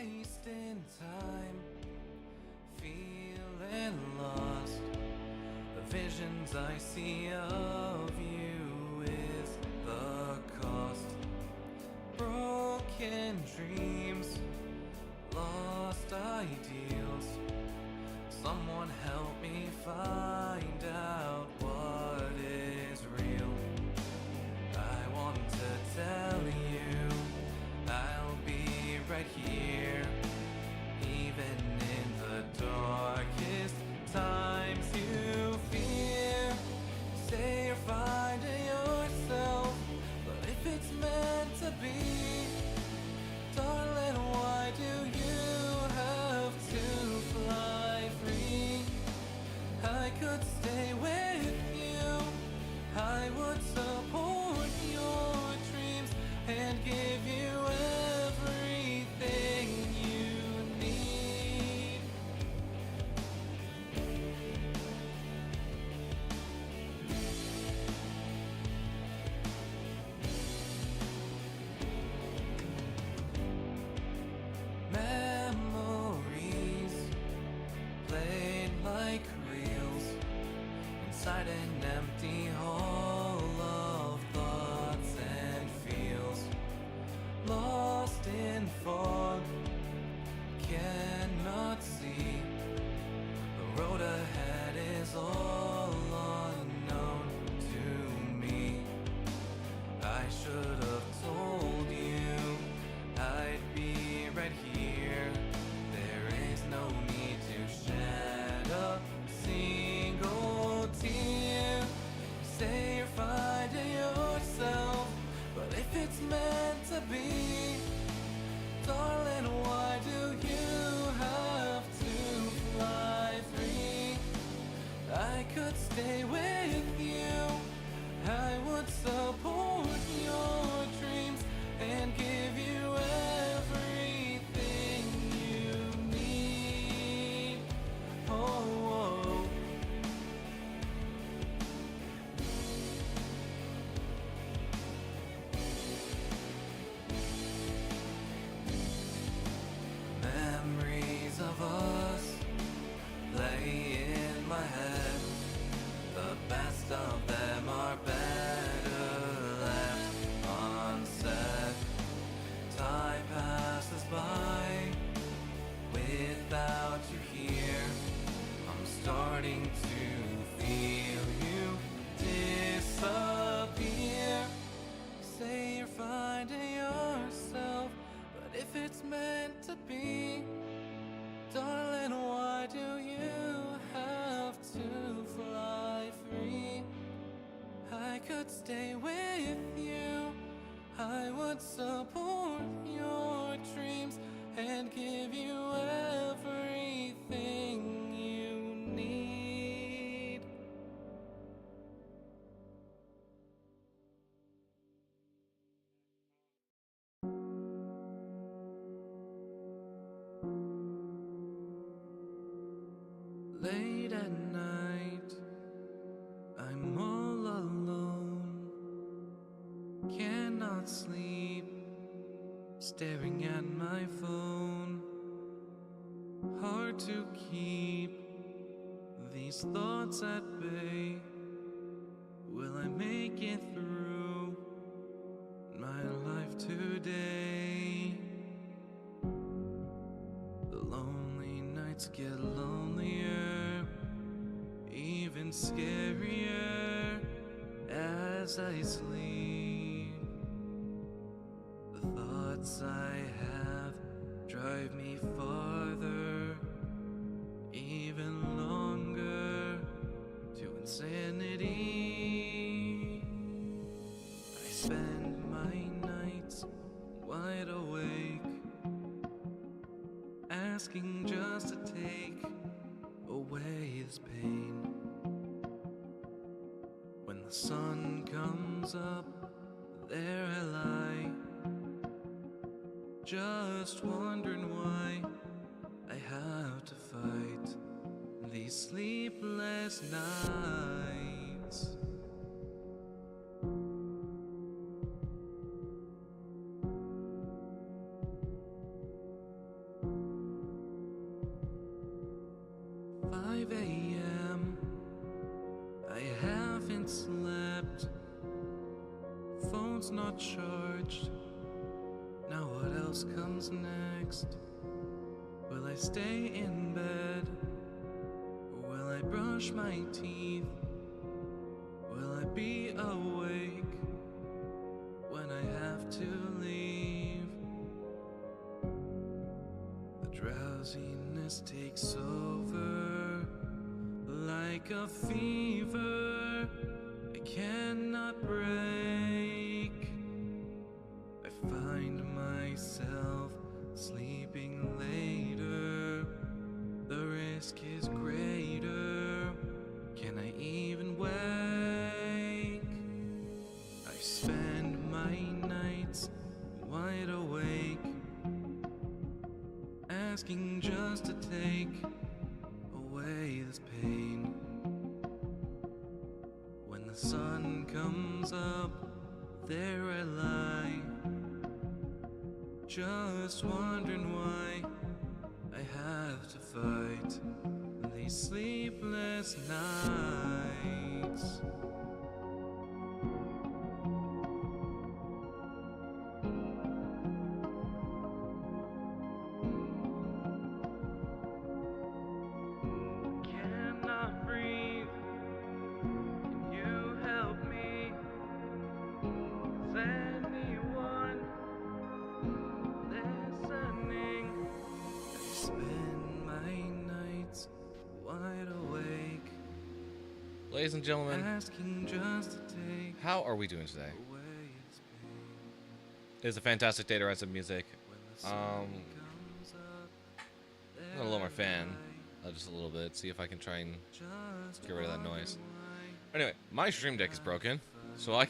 wasting time, feeling lost. The visions I see of you is the cost. Broken dreams, lost ideals. Someone help me find out what is real. I want to tell you I'll be right here, even in the darkest times you fear. Say you're finding yourself, but if it's meant to be, darling, why do you have to fly free? I could stay with you, I would support your dreams and give you everything you need. Memories played like reels inside an empty hall of thoughts and feels. Lost in fog, cannot see. The road ahead is all unknown to me. I should have told you I'd be right here. There is no need to shed a single tear. You say you're finding yourself, but if it's meant to be, darling, why do you have to fly free? I could stay with you, I would support your dreams and give you everything you need. Oh, oh. Memories of us play in my head. The best of them are better left unsaid. Time passes by without you here. I'm starting to feel you disappear. You say you're finding yourself, but if it's meant to be, darling, why do you have to fly free? I could stay with you, I would support your dreams and give you everything you need. Late at night, I'm all alone, cannot sleep, staring at my phone. Hard to keep these thoughts at bay. Will I make it through my life today? The lonely nights get lonelier, even scarier as I sleep. The thoughts I have drive me farther, even longer, to insanity. I spend my nights wide awake, asking just to take away this pain. When the sun comes up, there I lie, just wondering why I have to fight these sleepless nights. 5 a.m. I haven't slept. Phone's not charged. Now what else comes next? Will I stay in bed? Will I brush my teeth? Will I be awake when I have to leave? The drowsiness takes over like a fever I cannot break. I find myself sleeping later. The risk is greater. Can I even wake? I spend my nights wide awake, asking just to take away this pain. When the sun comes up, there I lie, just wondering why I have to fight these sleepless nights. Cannot breathe. Can you help me? Is anyone listening? I spend my nights wide awake, Ladies and gentlemen, asking just to take how are we doing today? away this pain. It is a fantastic day to write some music. When the sun comes up, I'm gonna lower my fan just a little bit, see if I can try and get rid of that noise. Anyway, my stream deck is broken, so I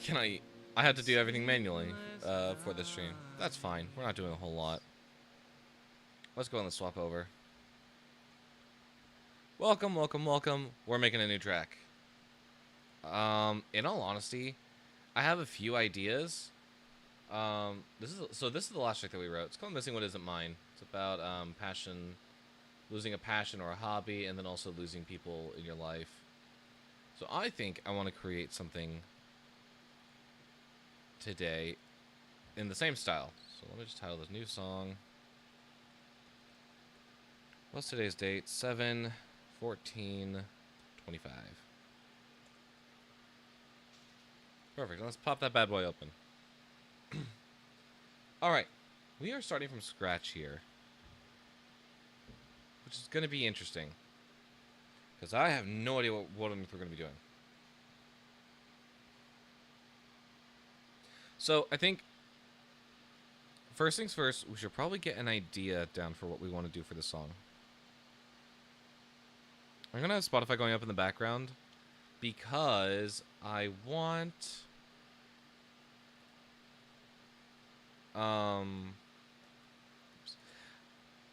had to do everything manually for this stream. That's fine. We're not doing a whole lot. Let's go on the swap over. Welcome, welcome, welcome. We're making a new track. In all honesty, I have a few ideas. This is the last track that we wrote. It's called "Missing What Isn't Mine." It's about passion, losing a passion or a hobby, and then also losing people in your life. So I think I want to create something today in the same style. So let me just title this new song. What's today's date? 7/14/25. Perfect. Let's pop that bad boy open. Alright. We are starting from scratch here, which is going to be interesting, because I have no idea what we're going to be doing. So, I think, first things first, we should probably get an idea down for what we want to do for this song. I'm going to have Spotify going up in the background, because I want...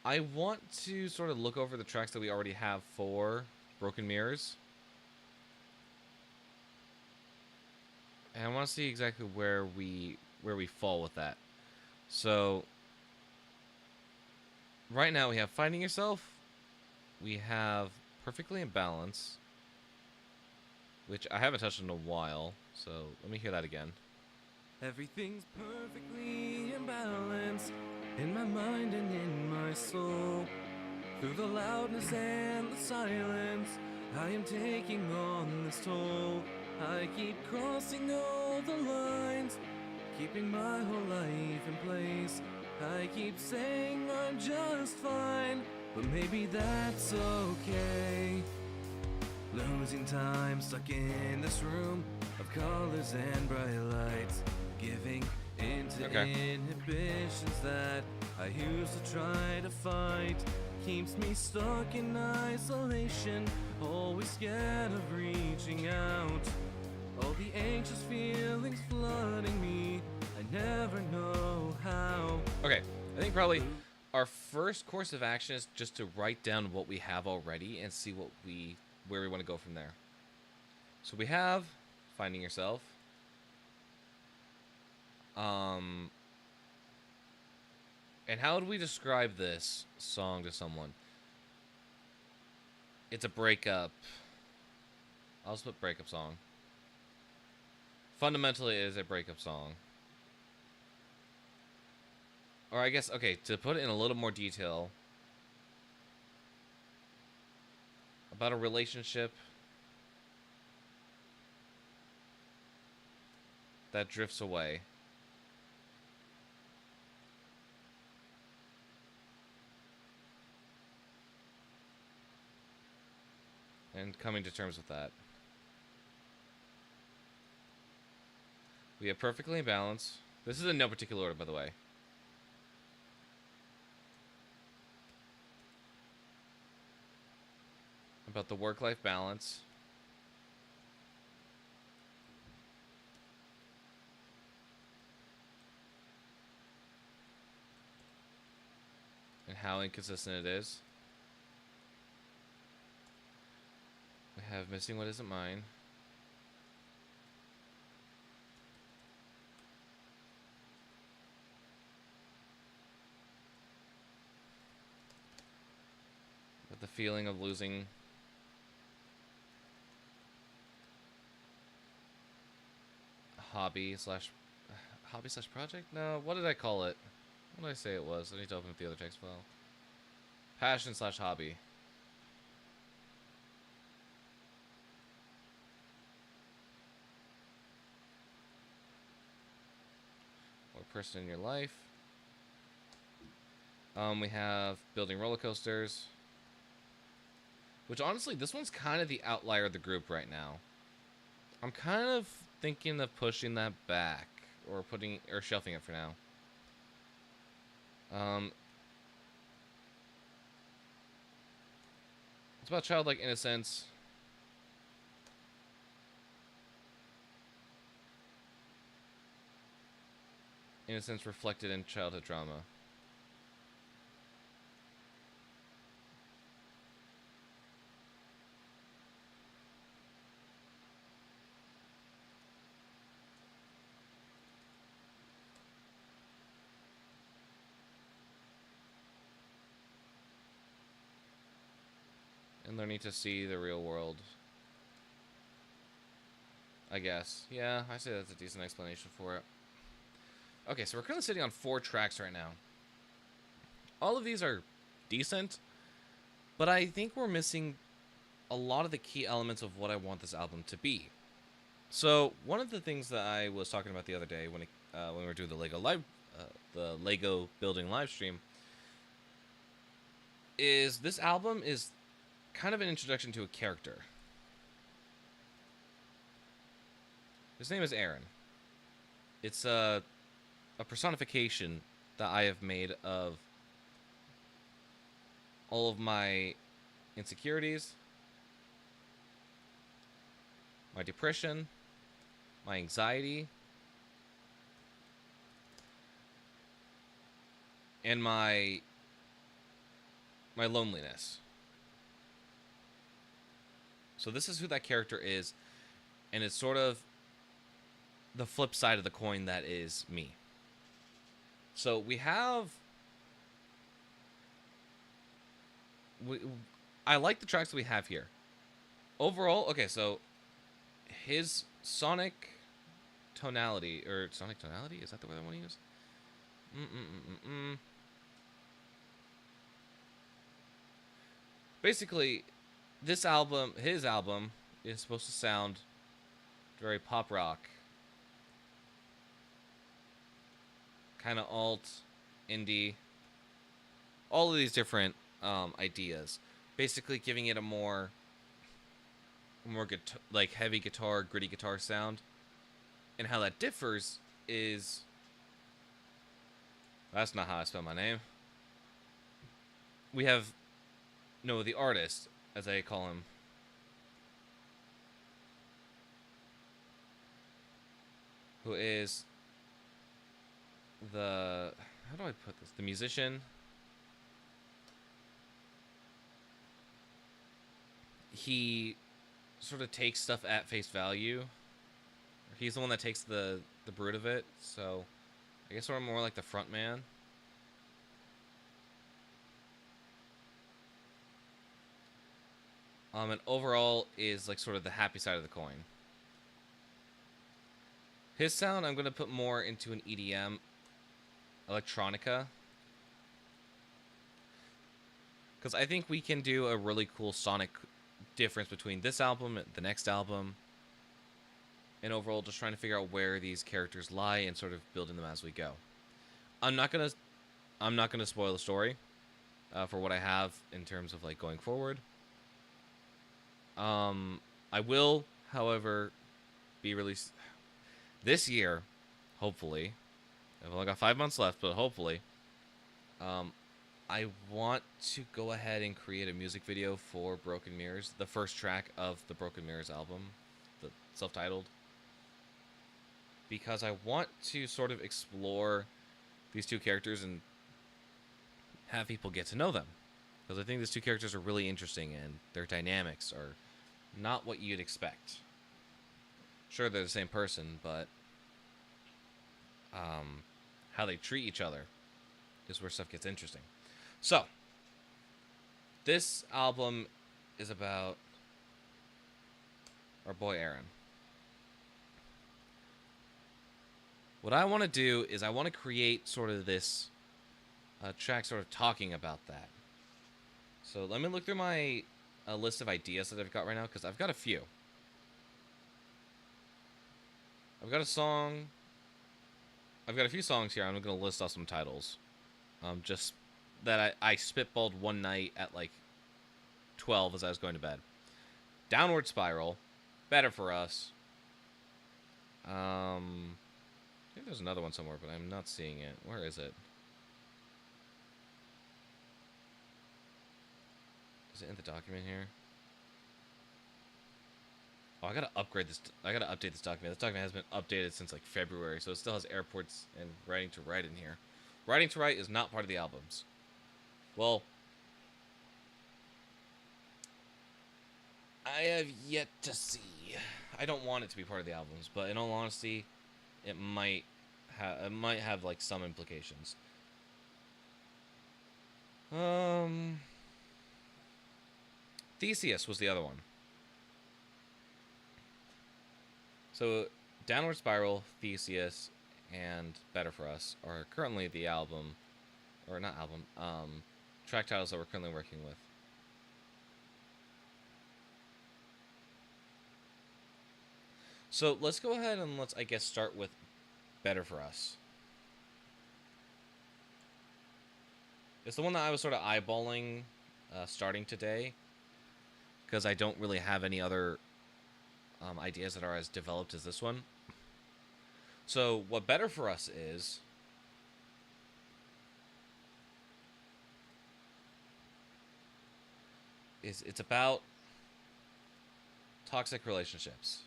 I want to sort of look over the tracks that we already have for Broken Mirrors. And I want to see exactly where we fall with that. So right now we have Finding Yourself. We have Perfectly in Balance, which I haven't touched in a while. So let me hear that again. Everything's perfectly in balance in my mind and in my soul. Through the loudness and the silence, I am taking on this toll. I keep crossing all the lines, keeping my whole life in place. I keep saying I'm just fine, but maybe that's okay. Losing time, stuck in this room of colors and bright lights, giving into inhibitions that I used to try to fight. Keeps me stuck in isolation, always scared of reaching out. All the anxious feelings flooding me, I never know how. Okay, I think probably our first course of action is just to write down what we have already and see where we want to go from there. So we have Finding Yourself. And how would we describe this song to someone? it's a breakup. I'll just put breakup song. Fundamentally, it is a breakup song. Or I guess, okay, to put it in a little more detail, about a relationship that drifts away. And coming to terms with that. We have perfectly in balance. This is in no particular order, by the way. About the work-life balance. And how inconsistent it is. We have missing what isn't mine. With the feeling of losing hobby slash project? No, what did I call it? What did I say it was? I need to open up the other text file. Passion slash hobby. Or person in your life. We have building roller coasters. Which honestly, this one's kind of the outlier of the group right now. I'm kind of thinking of pushing that back. Or shelving it for now. It's about childlike innocence. Innocence reflected in childhood drama. And learning to see the real world. I guess. Yeah, I say that's a decent explanation for it. Okay, so we're currently sitting on 4 tracks right now. All of these are decent, but I think we're missing a lot of the key elements of what I want this album to be. So one of the things that I was talking about the other day when we were doing the Lego building live stream, is this album is kind of an introduction to a character. His name is Aaron. It's a personification that I have made of all of my insecurities, my depression, my anxiety, and my loneliness. So this is who that character is, and it's sort of the flip side of the coin that is me. So we have... I like the tracks that we have here. Overall, okay, so his sonic tonality, is that the word I want to use? Basically, his album is supposed to sound very pop rock, kind of alt, indie, all of these different ideas, basically giving it a more like heavy guitar, gritty guitar sound. And how that differs is, that's not how I spell my name. We have the artist, as I call him, who is the, how do I put this? The musician. He sort of takes stuff at face value. He's the one that takes the brood of it, so I guess we're more like the front man. And overall is like sort of the happy side of the coin. His sound, I'm going to put more into an EDM, electronica. Because I think we can do a really cool sonic difference between this album and the next album. And overall, just trying to figure out where these characters lie and sort of building them as we go. I'm not gonna spoil the story for what I have in terms of like going forward. I will, however, be released this year, hopefully. I've only got 5 months left, but hopefully. I want to go ahead and create a music video for Broken Mirrors, the first track of the Broken Mirrors album, the self-titled. Because I want to sort of explore these two characters and have people get to know them. Because I think these two characters are really interesting and their dynamics are not what you'd expect. Sure, they're the same person, but how they treat each other is where stuff gets interesting. So, this album is about our boy Aaron. What I want to do is I want to create sort of this track sort of talking about that. So let me look through my list of ideas that I've got right now, because I've got a few. I've got a song. I've got a few songs here. I'm going to list off some titles. Just that I spitballed one night at like 12 as I was going to bed. Downward Spiral. Better for Us. I think there's another one somewhere, but I'm not seeing it. Where is it? Is it in the document here? Oh, I gotta upgrade this. I gotta update this document. This document has been updated since like February, so it still has airports and Writing to Write in here. Writing to Write is not part of the albums. Well, I have yet to see. I don't want it to be part of the albums, but in all honesty, it might have like some implications. Theseus was the other one. So, Downward Spiral, Theseus, and Better for Us are currently the album, or not album, track titles that we're currently working with. So let's go ahead and let's, I guess, start with Better for Us. It's the one that I was sort of eyeballing starting today, because I don't really have any other ideas that are as developed as this one. So what Better for Us is it's about toxic relationships.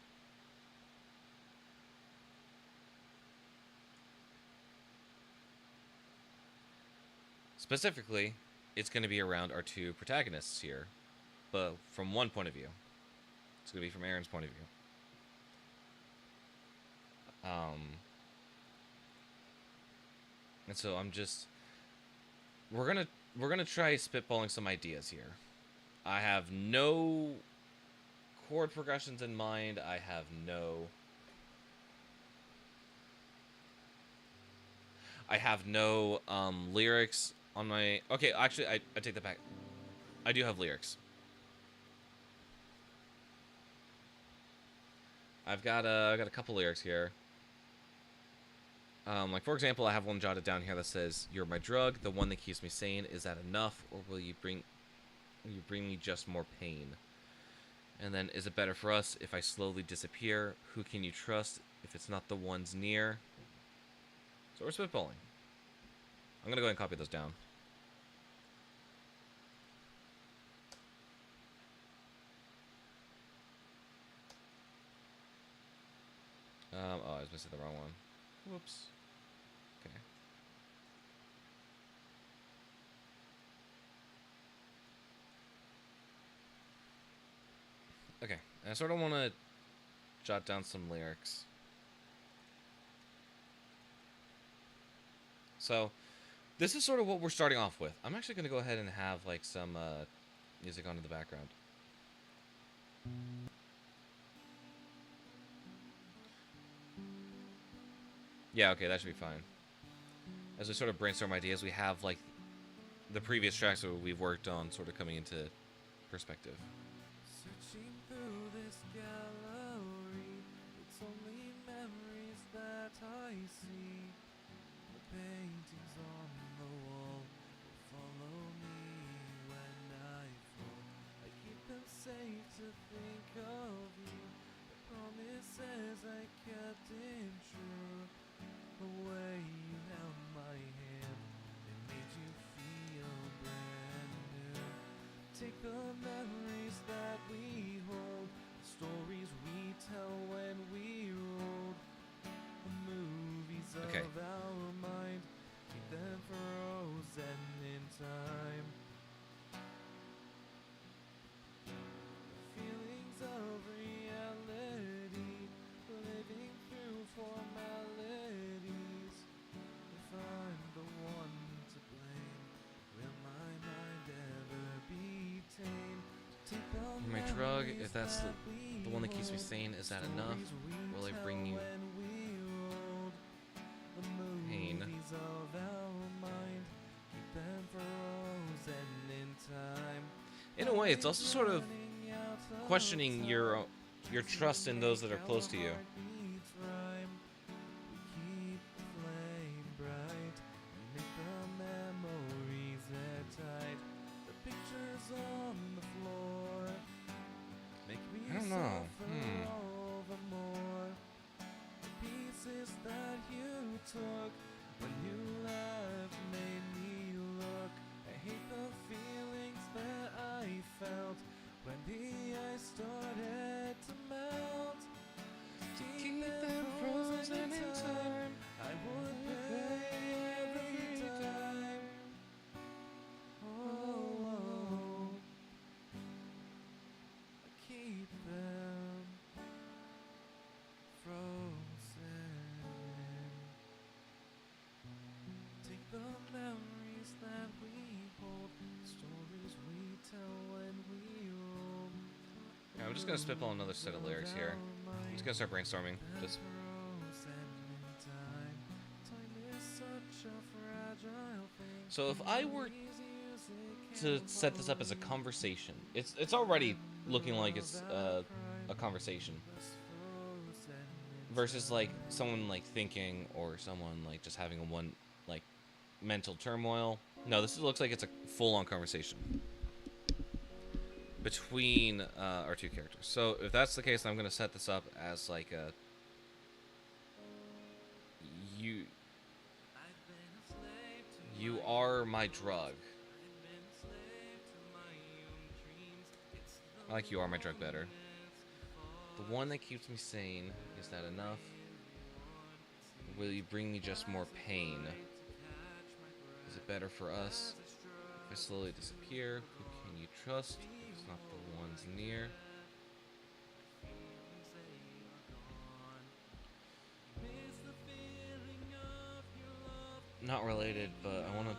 Specifically, it's going to be around our two protagonists here, but from one point of view. It's going to be from Aaron's point of view. And so we're gonna try spitballing some ideas here. I have no chord progressions in mind. I have no lyrics on my. Okay, actually, I take that back. I do have lyrics. I've got a couple lyrics here. Like for example, I have one jotted down here that says, "You're my drug, the one that keeps me sane. Is that enough, or will you bring me just more pain?" And then, "Is it better for us if I slowly disappear? Who can you trust if it's not the ones near?" So we're spitballing. I'm gonna go ahead and copy those down. Oh, I was missing the wrong one. Whoops. Okay. Okay, I sort of want to jot down some lyrics. So, this is sort of what we're starting off with. I'm actually going to go ahead and have like some music on in the background. Yeah, okay, that should be fine. As we sort of brainstorm ideas, we have like the previous tracks that we've worked on sort of coming into perspective. Searching through this gallery, it's only memories that I see. The paintings on the wall will follow me when I fall. I keep them safe to think of you. The promises I kept in true. The way you held my hand, it made you feel brand new. Take the memories that we hold, the stories we tell when we rolled, the movies Okay. of our mind, keep them frozen in time. The feelings of reality, living through formalities. If I'm the one to blame, will my mind ever be tame? Take the My drug, memories if that's that the we one that keeps me hold, sane, is that enough? stories we Will I tell bring you when we rolled, the pain? movies of our mind, keep them frozen in time. In a way, it's also sort of questioning your trust in those that are close to you. I don't know. Pieces that you took when you left made me look. I hate the feelings that I felt when the ice started to melt. Keep them frozen in time. I would pay every time. Oh, I keep them frozen. Take the memories that we hold, stories we tell when we roll. Yeah, I'm just gonna spitball another set of lyrics here. I'm just gonna start brainstorming. Just so if I were to set this up as a conversation, it's already looking like it's a conversation versus like someone like thinking or someone like just having a one like mental turmoil. No, this looks like it's a full-on conversation between our two characters. So if that's the case, I'm gonna set this up as like a you are my drug. I like you are my drug better. The one that keeps me sane, is that enough? Will you bring me just more pain? Is it better for us if I slowly disappear? Who can you trust? It's not the ones near. Not related, but I want to.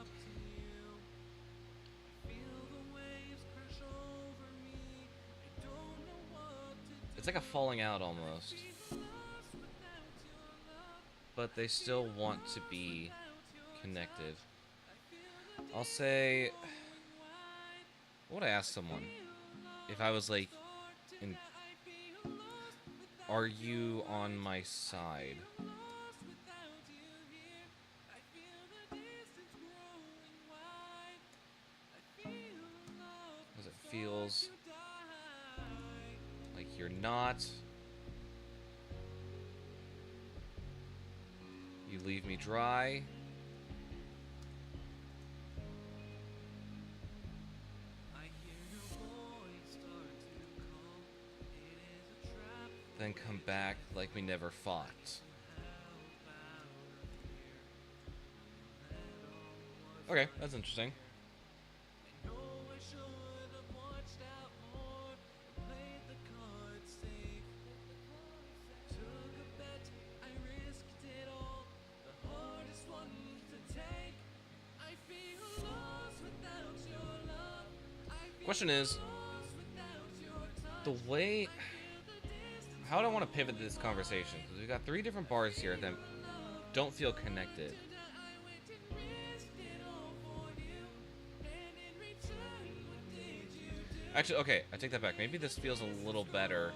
It's like a falling out almost. But they still want to be connected. I'll say. What would I ask someone? If I was like. Are you on my side? Because it feels like you're not. You leave me dry. Then come back like we never fought. Okay, that's interesting. Question is, the way... How do I want to pivot this conversation? Because we've got 3 different bars here that don't feel connected. Actually, okay, I take that back. Maybe this feels a little better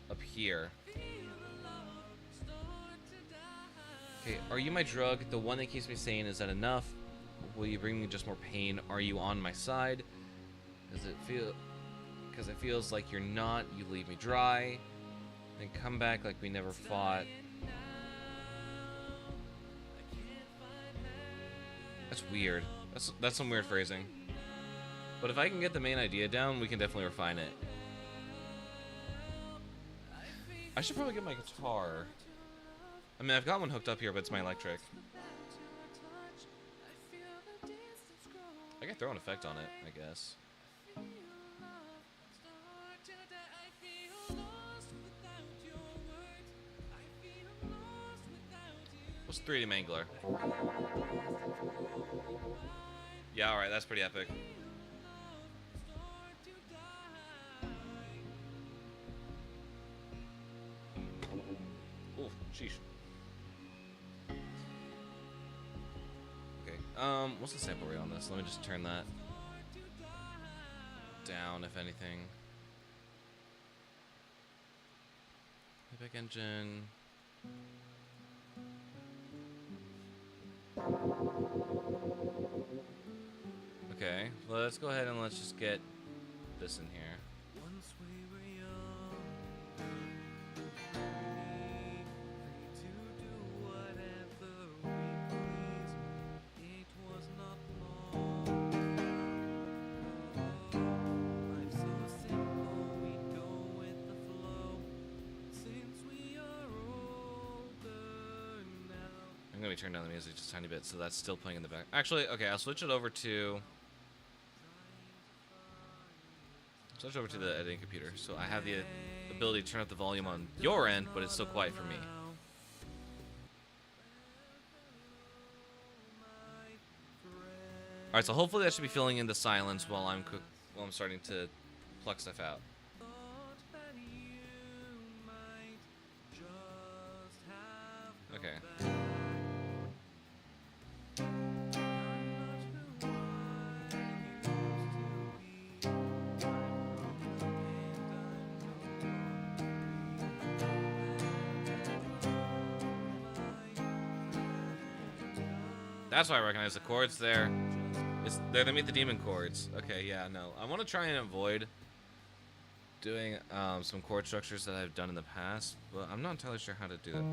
up here. Okay, are you my drug? The one that keeps me sane. Is that enough? Will you bring me just more pain? Are you on my side? Does it feel... Because it feels like you're not. You leave me dry. Then come back like we never fought. That's weird. That's some weird phrasing. But if I can get the main idea down, we can definitely refine it. I should probably get my guitar. I mean, I've got one hooked up here, but it's my electric. I can throw an effect on it, I guess. What's 3D Mangler? Yeah, alright, that's pretty epic. Oh, sheesh. Okay, what's the sample rate on this? Let me just turn that down, if anything. Playback engine. Okay, let's go ahead and let's just get this in here. Once we were young, free to do whatever we pleased. It was not long. Life's so simple, we go with the flow. Since we are older now. I'm gonna be turning down the music just a tiny bit, so that's still playing in the back. Actually, okay, I'll switch it over to... Switch over to the editing computer, so I have the ability to turn up the volume on your end, but it's still quiet for me. All right, so hopefully that should be filling in the silence while I'm starting to pluck stuff out. Okay. That's why I recognize the chords there. They meet the demon chords. Okay, yeah, no. I want to try and avoid doing some chord structures that I've done in the past, but I'm not entirely sure how to do that.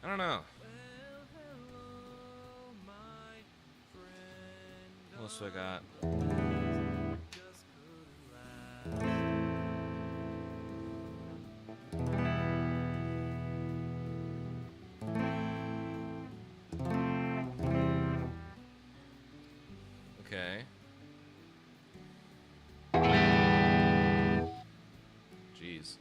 I don't know. What else do I got? Okay. Jeez.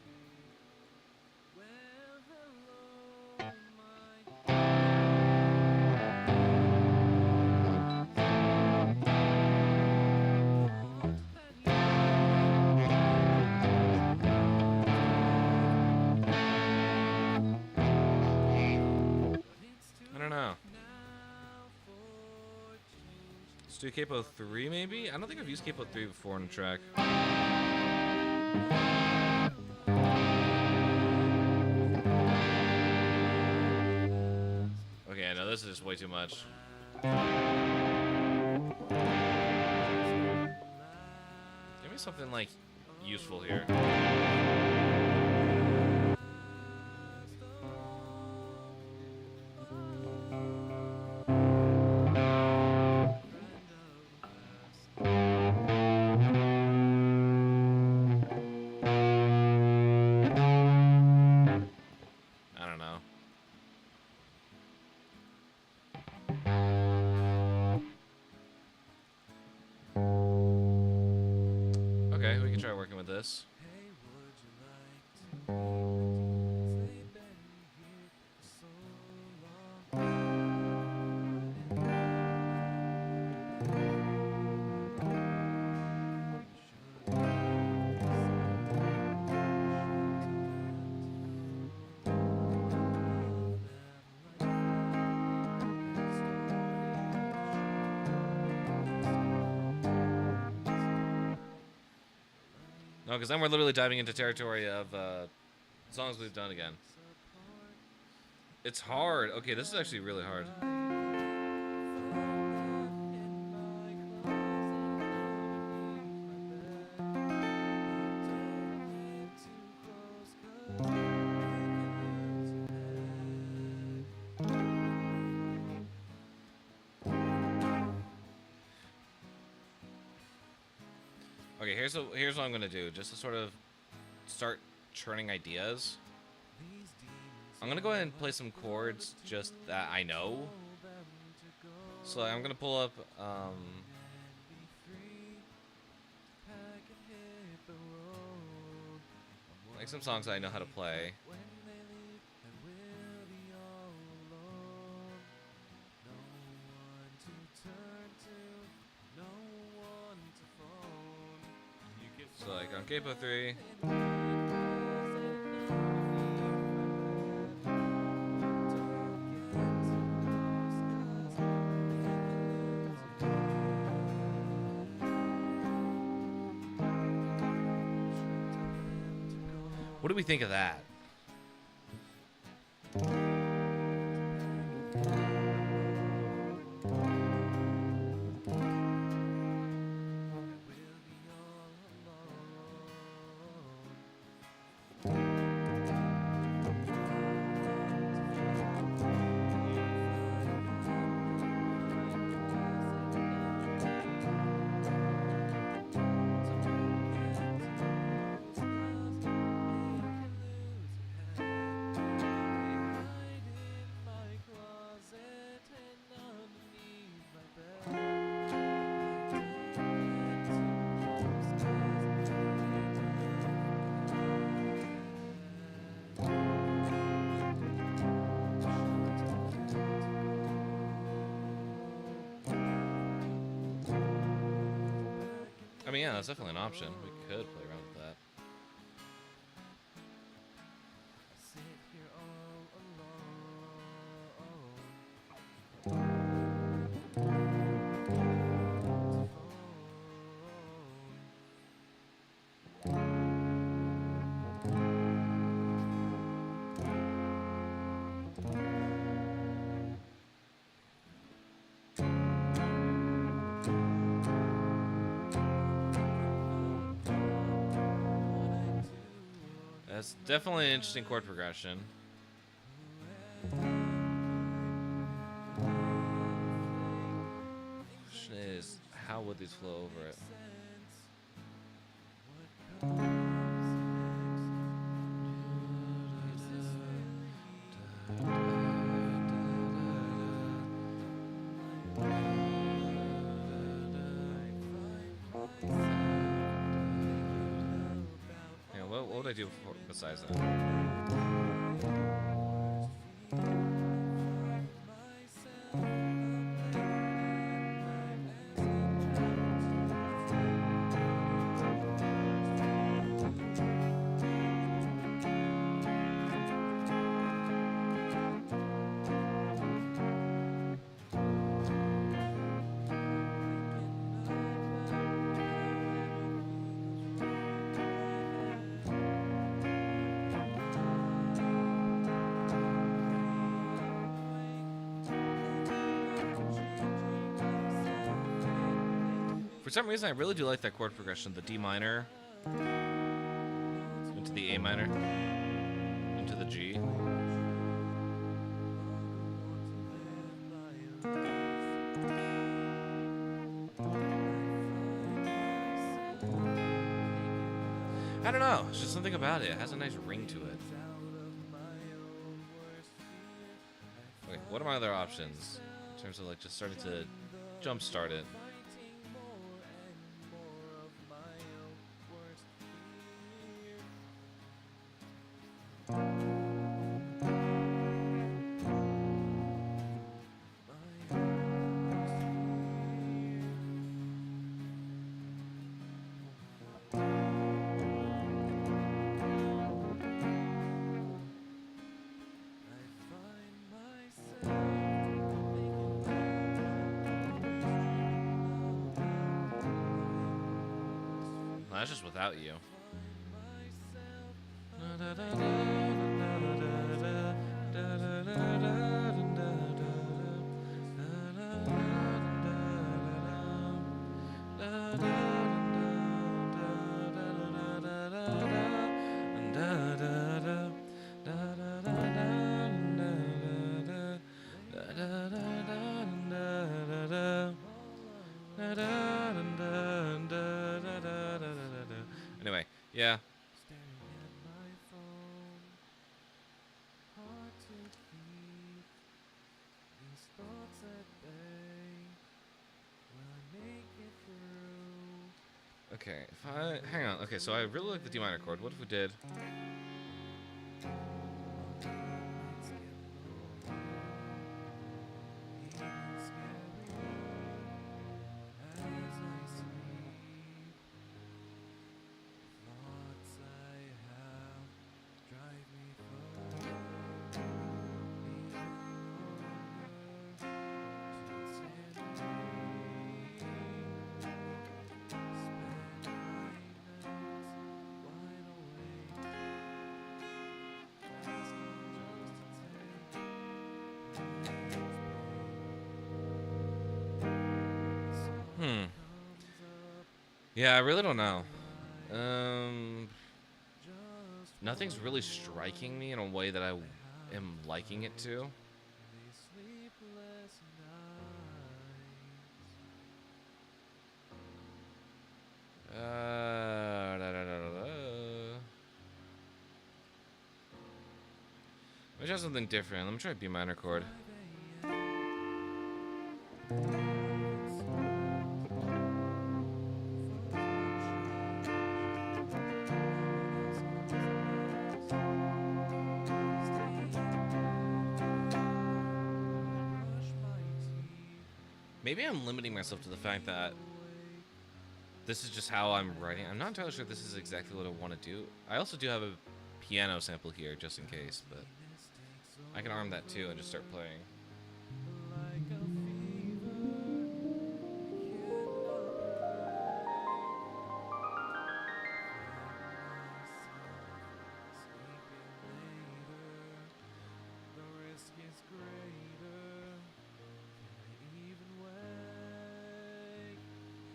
I don't know. Let's do Capo 3 maybe? I don't think I've used Capo 3 before on a track. Okay, I know this is just way too much. Give me something like useful here. I don't know. Okay, we can try working with this. No, because then we're literally diving into territory of songs we've done again. It's hard. Okay, this is actually really hard. Okay, here's what I'm gonna do, just to sort of start churning ideas. I'm gonna go ahead and play some chords just that I know. So I'm gonna pull up like some songs that I know how to play. So like on Capo 3. What do we think of that? I mean, yeah, that's definitely an option. We could play around with that. That's definitely an interesting chord progression. Question is, how would these flow over it? Yeah, what would I do besides that? For some reason, I really do like that chord progression, the D minor into the A minor, into the G. I don't know. It's just something about it. It has a nice ring to it. Okay, what are my other options in terms of like just starting to jumpstart it? Well, that's just without you. Anyway, yeah. Okay, if I hang on. Okay, so I really like the D minor chord. What if we did? Yeah, I really don't know. Nothing's really striking me in a way that I am liking it to. Let's try something different. Let me try a B minor chord. Maybe I'm limiting myself to the fact that this is just how I'm writing. I'm not entirely sure this is exactly what I want to do. I also do have a piano sample here, just in case, but I can arm that too and just start playing.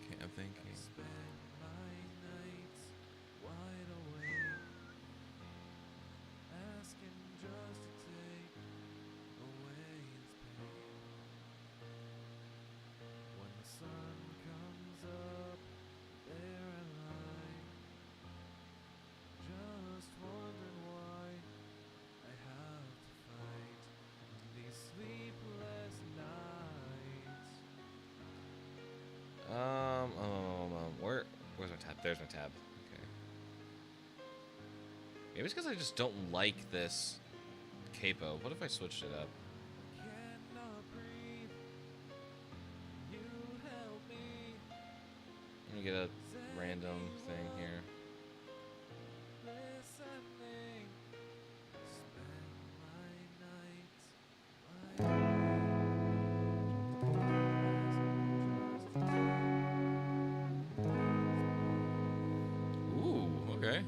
Okay, I'm thinking. Where's my tab? There's my tab. Okay. Maybe it's because I just don't like this capo. What if I switched it up? Let me get a random thing here. Ooh, okay.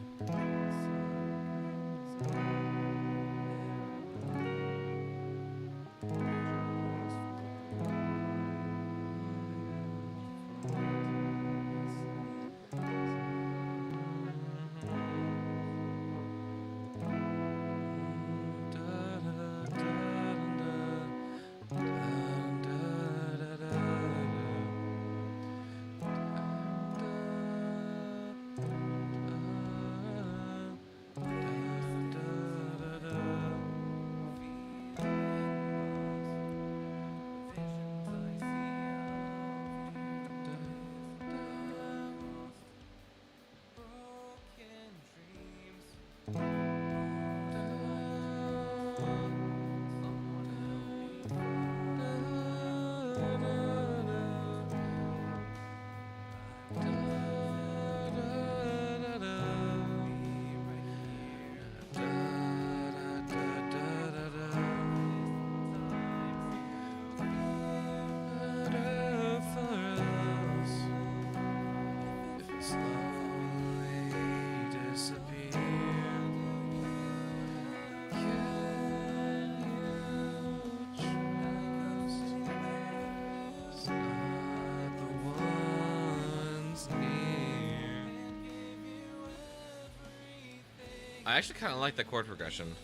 I actually kind of like that chord progression.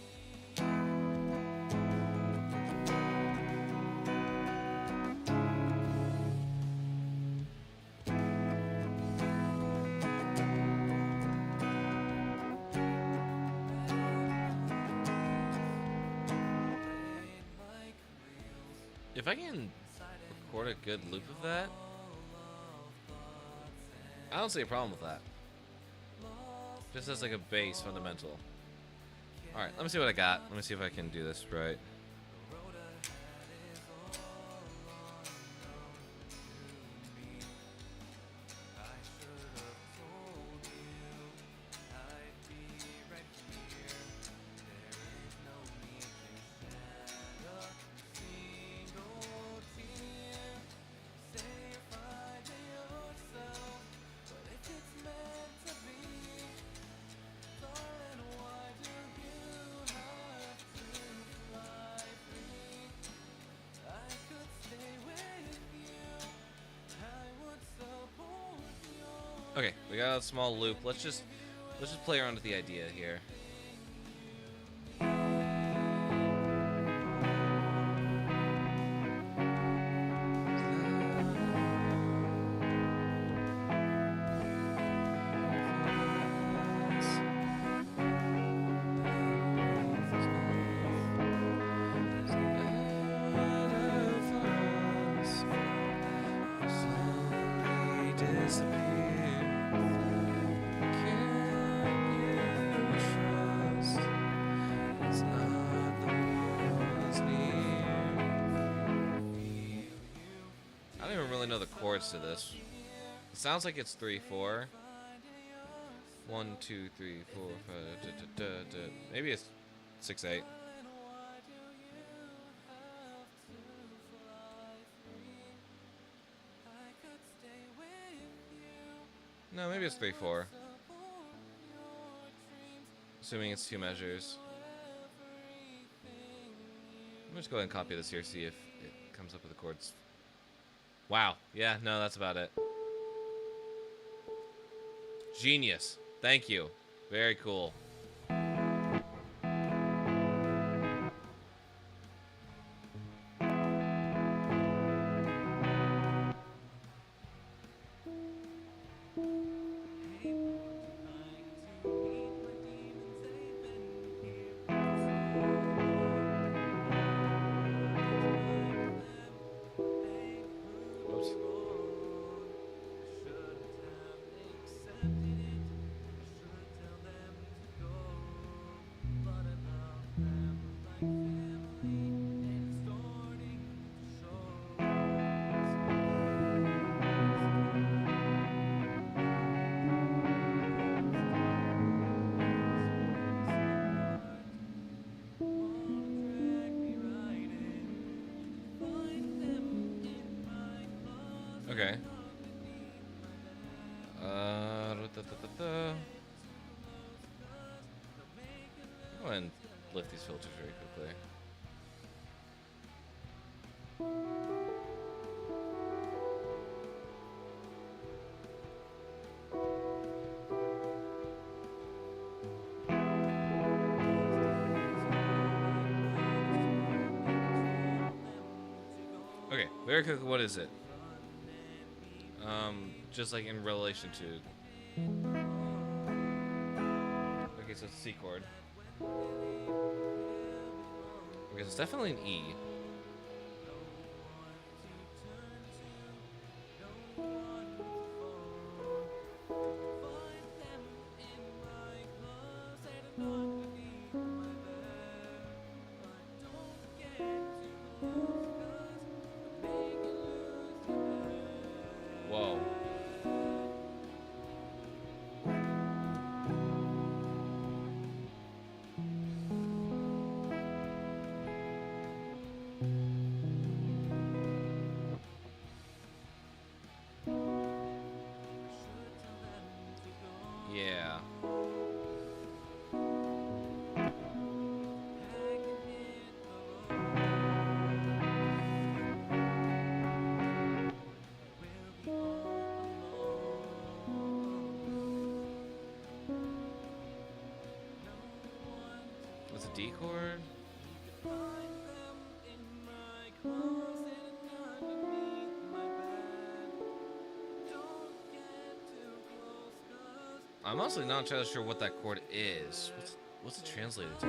If I can record a good loop of that, I don't see a problem with that. Just as like a bass fundamental. Alright, let me see what I got. Let me see if I can do this right. Okay, we got a small loop. Let's just play around with the idea here. I don't even really know the chords to this. It sounds like it's 3/4. 1, 2, 3, 4, 5. Maybe it's 6/8. No, maybe it's 3/4. Assuming it's 2 measures. I'm just go ahead and copy this here, see if it comes up with the chords. Wow. Yeah, no, that's about it. Genius. Thank you. Very cool. Okay. Go ahead and lift these filters very quickly. Okay, very quickly, what is it? Just like in relation to... Okay, so it's C chord. Okay, so it's definitely an E. Yeah. That's a D chord. I'm honestly not entirely sure what that chord is. What's it translated to?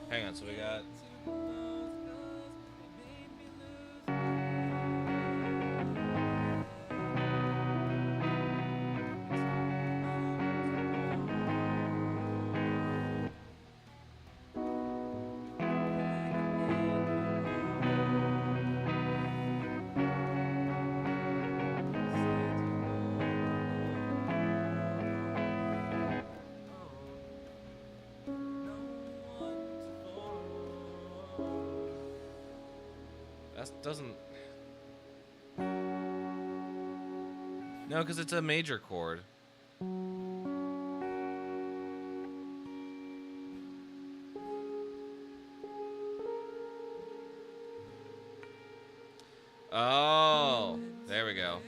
Hang on, so we got. That doesn't. No, because it's a major chord. Oh, there we go.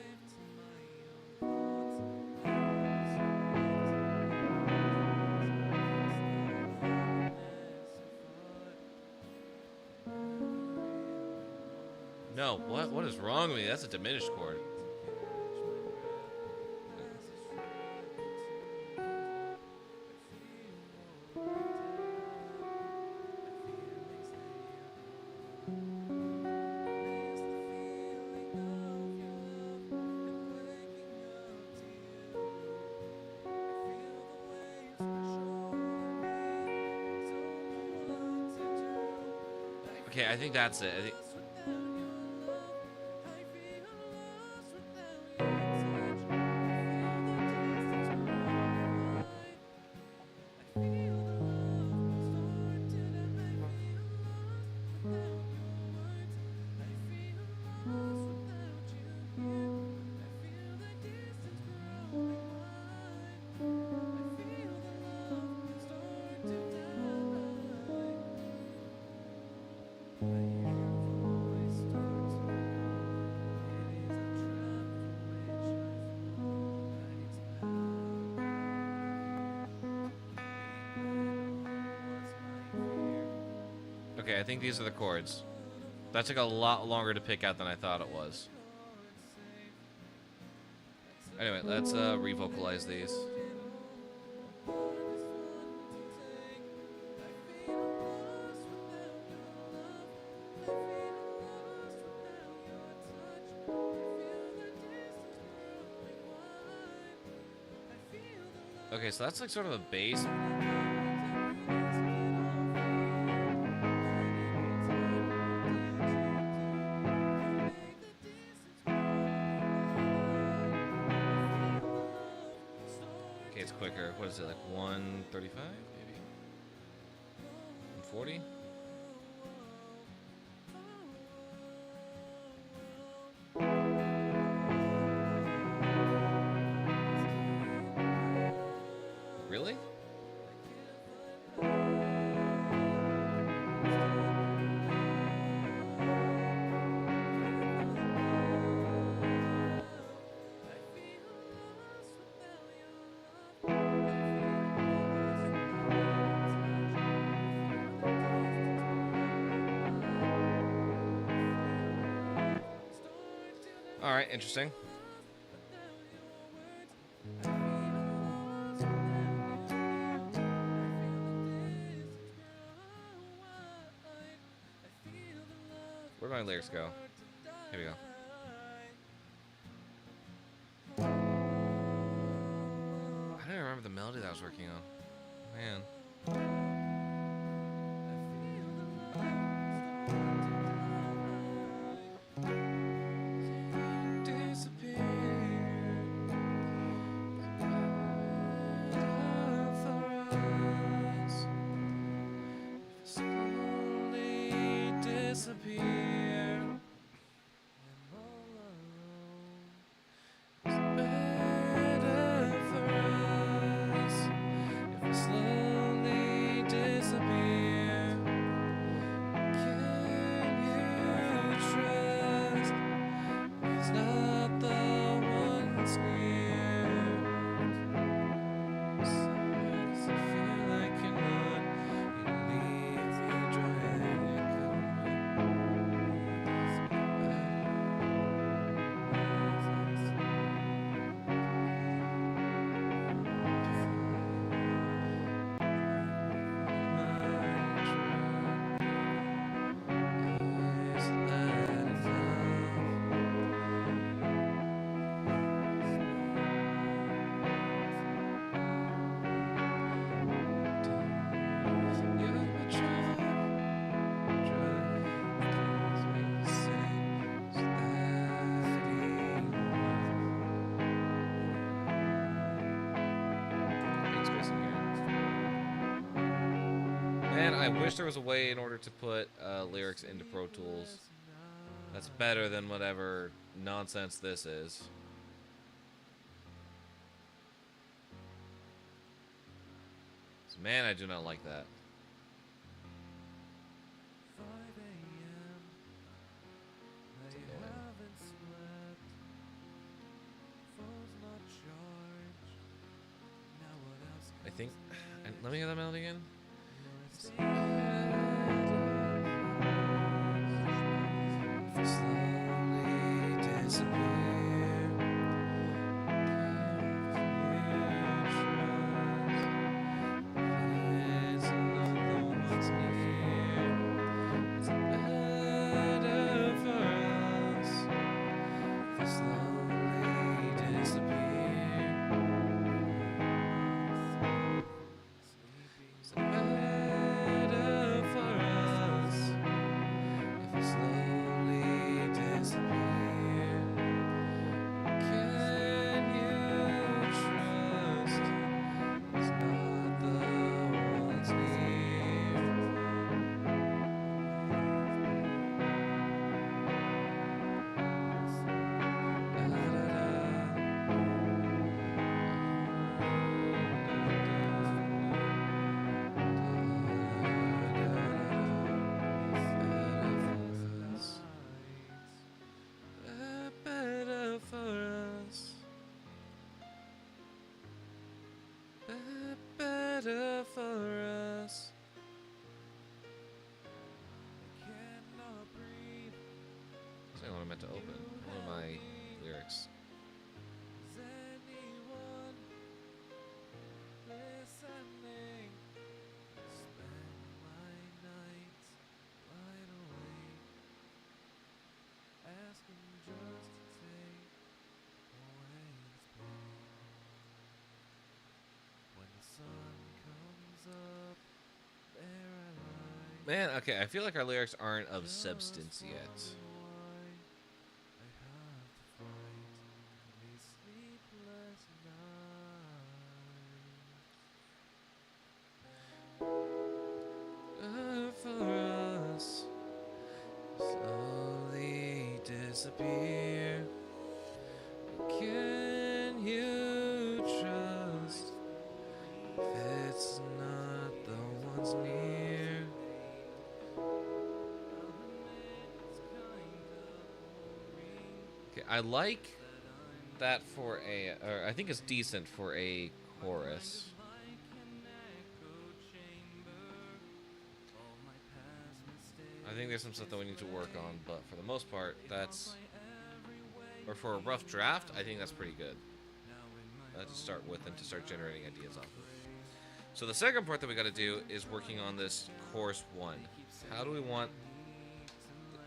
No, what is wrong with me? That's a diminished chord. Okay, I think that's it. I think... Okay, I think these are the chords. That took a lot longer to pick out than I thought it was. Anyway, let's revocalize these. Okay, so that's like sort of a bass. Okay, it's quicker. What is it, like 135 maybe? 140? Really? Alright, interesting. Where'd my lyrics go? Here we go. I don't even remember the melody that I was working on. Man. I wish there was a way in order to put lyrics into Pro Tools that's better than whatever nonsense this is. So, man, I do not like that. 5 a.m. I It's annoying. haven't slept. Phone's not charged. Now what else I think. And let me hear that melody again. slowly disappear? It's another one's near. It's better for us if we slowly disappear. It's better for us if we slowly disappear. Can you trust it's not the ones near? Better for us. Better for us. Cannot breathe. That's not what I meant to open. What are my lyrics? Is anyone listening? Spend my nights wide awake, asking just to take away this pain. When the sun comes up, there I lie. Man, okay, I feel like our lyrics aren't of substance yet. Why I have to fight these sleepless nights. For us, slowly disappear. Can you trust if it's not the ones near? Okay, I like that for a, or I think it's decent for a chorus. I think there's some stuff that we need to work on, but for the most part, that's, or for a rough draft, I think that's pretty good. To start with and to start generating ideas off of. So the second part that we got to do is working on this chorus one. How do we want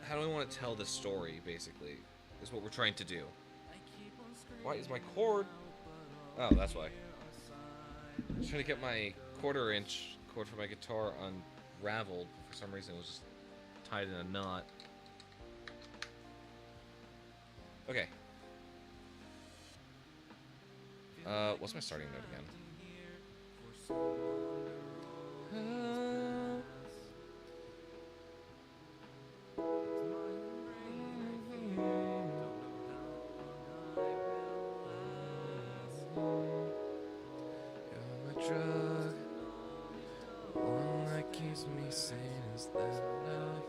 to tell this story? Basically, is what we're trying to do. Why is my chord? Oh, that's why. I was trying to get my quarter-inch cord for my guitar unraveled. For some reason, it was just tied in a knot. Okay. What's my starting note again? You're my drug, one that keeps me sane. Is that enough?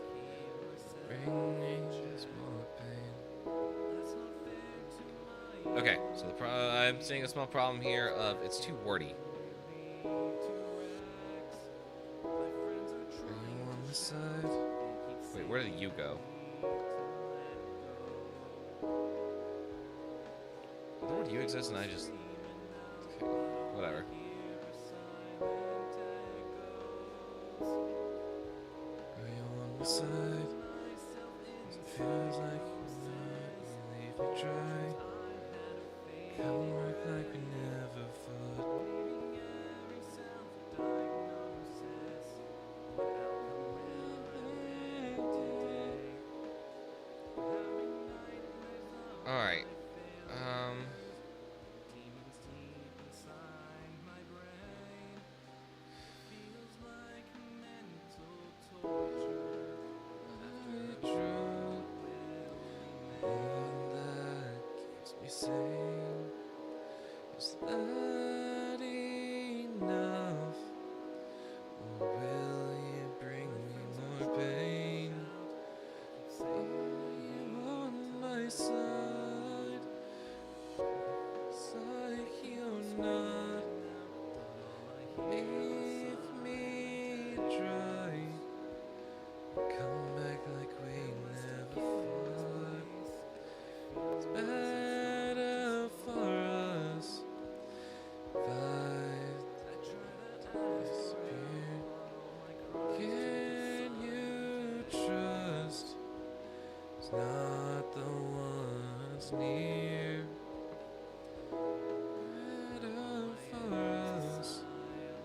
Bring me just more pain. Okay, so I'm seeing a small problem here of it's too wordy. Are you on the side? Wait, where did you go? The word you exists and I just... Okay, whatever. Are you on the side? It feels like you're not, leave me dry. Come work like we never fought. Alright. sing. Is that enough? Or will you bring me more pain? You on my side, it's like you're not. Leave me dry. Come back like we never fought. It's better for us if I disappear. Can you trust? It's not the ones near. Better for us if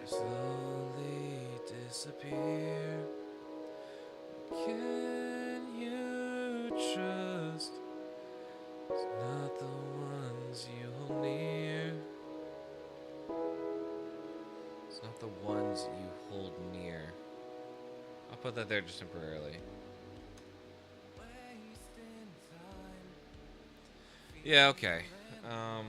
we slowly disappear. Can you trust? It's not the ones you hold near. It's not the ones you hold near. I'll put that there just temporarily. Yeah, okay. No.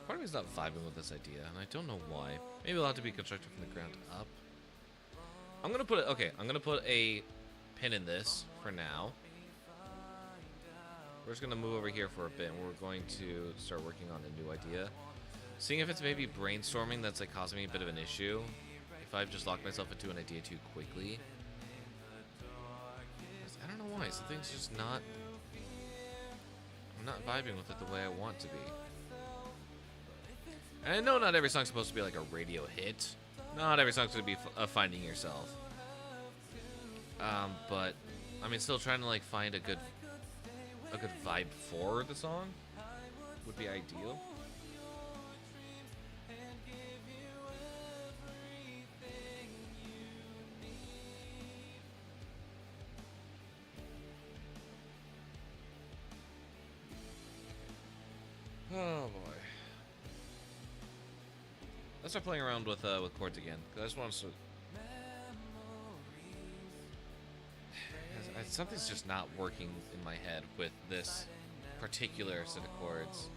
Part of me's not vibing with this idea, and I don't know why. Maybe it'll have to be constructed from the ground up. I'm gonna put it. Okay, I'm gonna put a pin in this for now. We're just gonna move over here for a bit, and we're going to start working on a new idea. Seeing if it's maybe brainstorming that's like causing me a bit of an issue. If I've just locked myself into an idea too quickly. I don't know why. Something's just not. I'm not vibing with it the way I want to be. And I know not every song's supposed to be like a radio hit. Not every song's gonna be finding yourself. But I mean, still trying to like find a good vibe for the song would be ideal. Oh boy. Let's start playing around with chords again, because I just want to. Something's just not working in my head with this particular set of chords.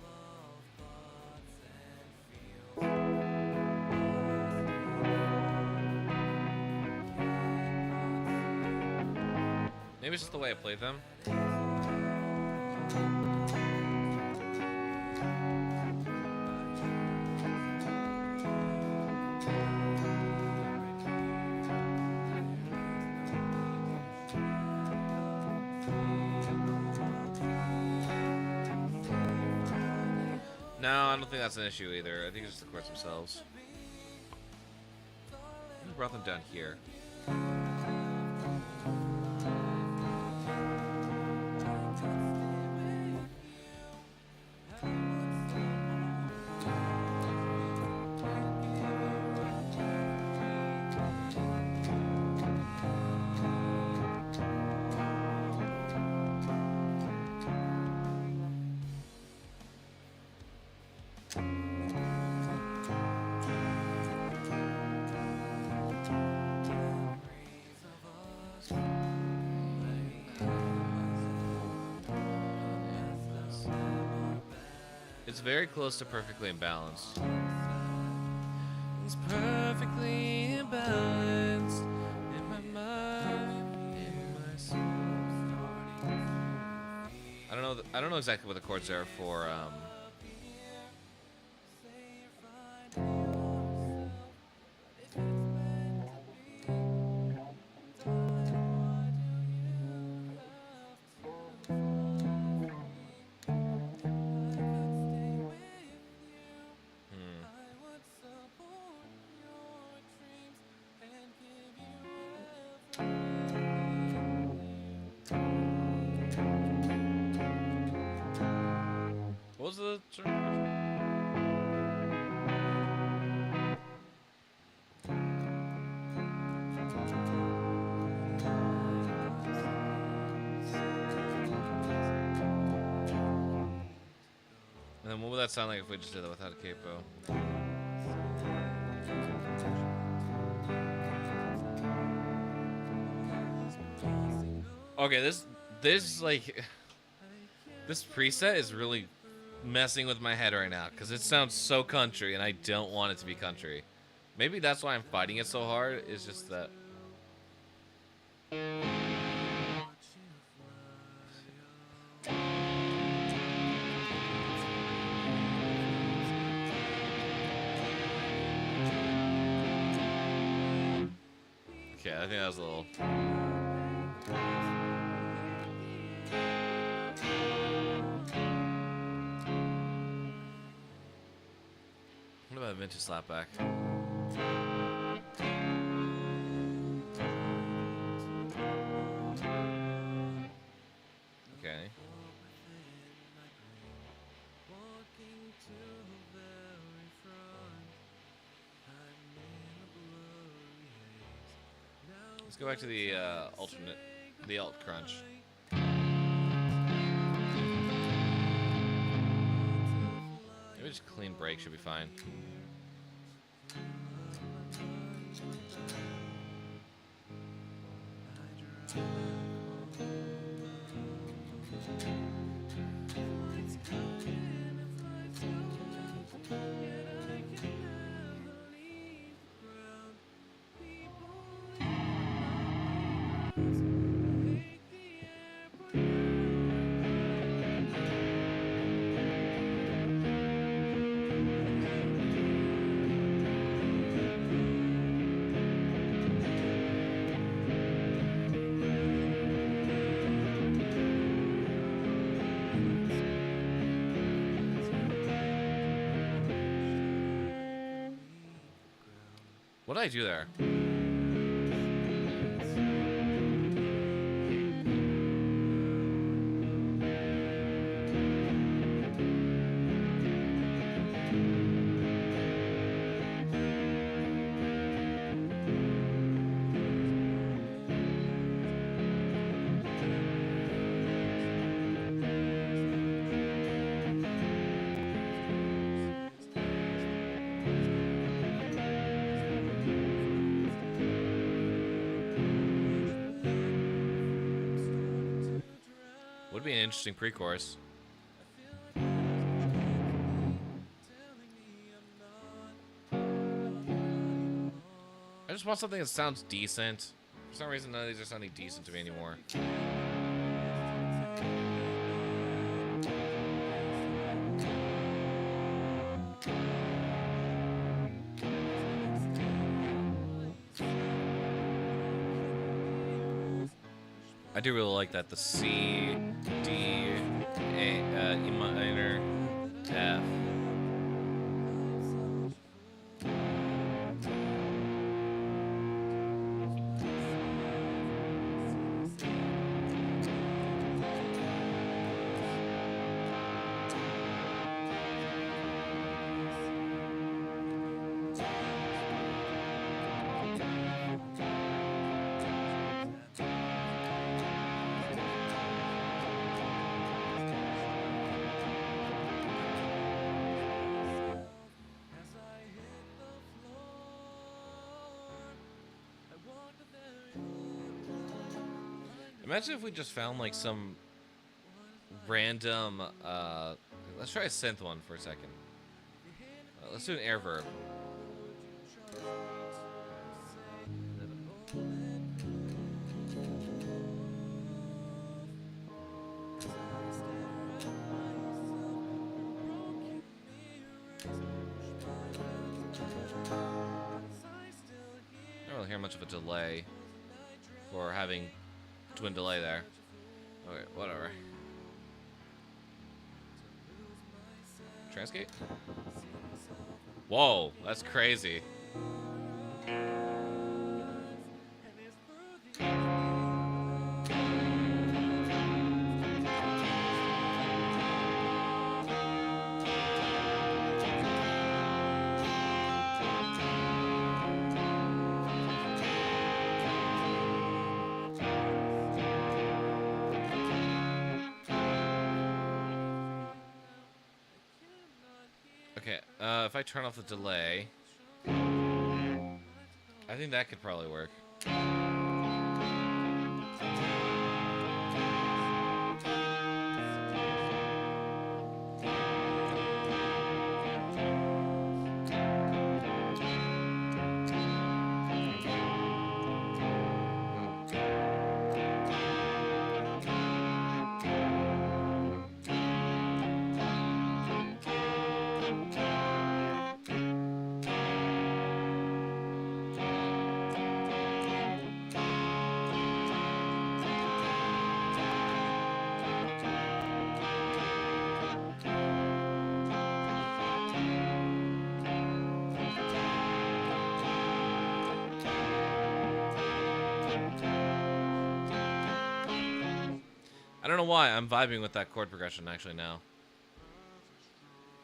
Maybe it's just the way I played them. No, I don't think that's an issue either. I think it's just the chords themselves. I brought them down here. It's very close to perfectly imbalanced. It's perfectly imbalanced in my mind, in my soul. I don't know exactly what the chords are for. What was the term? And then what would that sound like if we just did that without a capo? Okay, this like this preset is really messing with my head right now because it sounds so country and I don't want it to be country. Maybe that's why I'm fighting it so hard. It's just that. Okay, I think that was a little. What about a vintage slapback? Okay. Let's go back to the alternate, the alt crunch. Maybe just clean break should be fine. What did I do there? Would be an interesting pre-chorus. I just want something that sounds decent. For some reason, none of these are sounding decent to me anymore. I do really like that. The C, D, A, E minor, F. Imagine if we just found like some random, let's try a synth one for a second. Let's do an air verb. I don't really hear much of a delay for having twin delay there. Okay, whatever. Transgate? Whoa, that's crazy. Okay, if I turn off the delay, I think that could probably work. I don't know why I'm vibing with that chord progression actually now.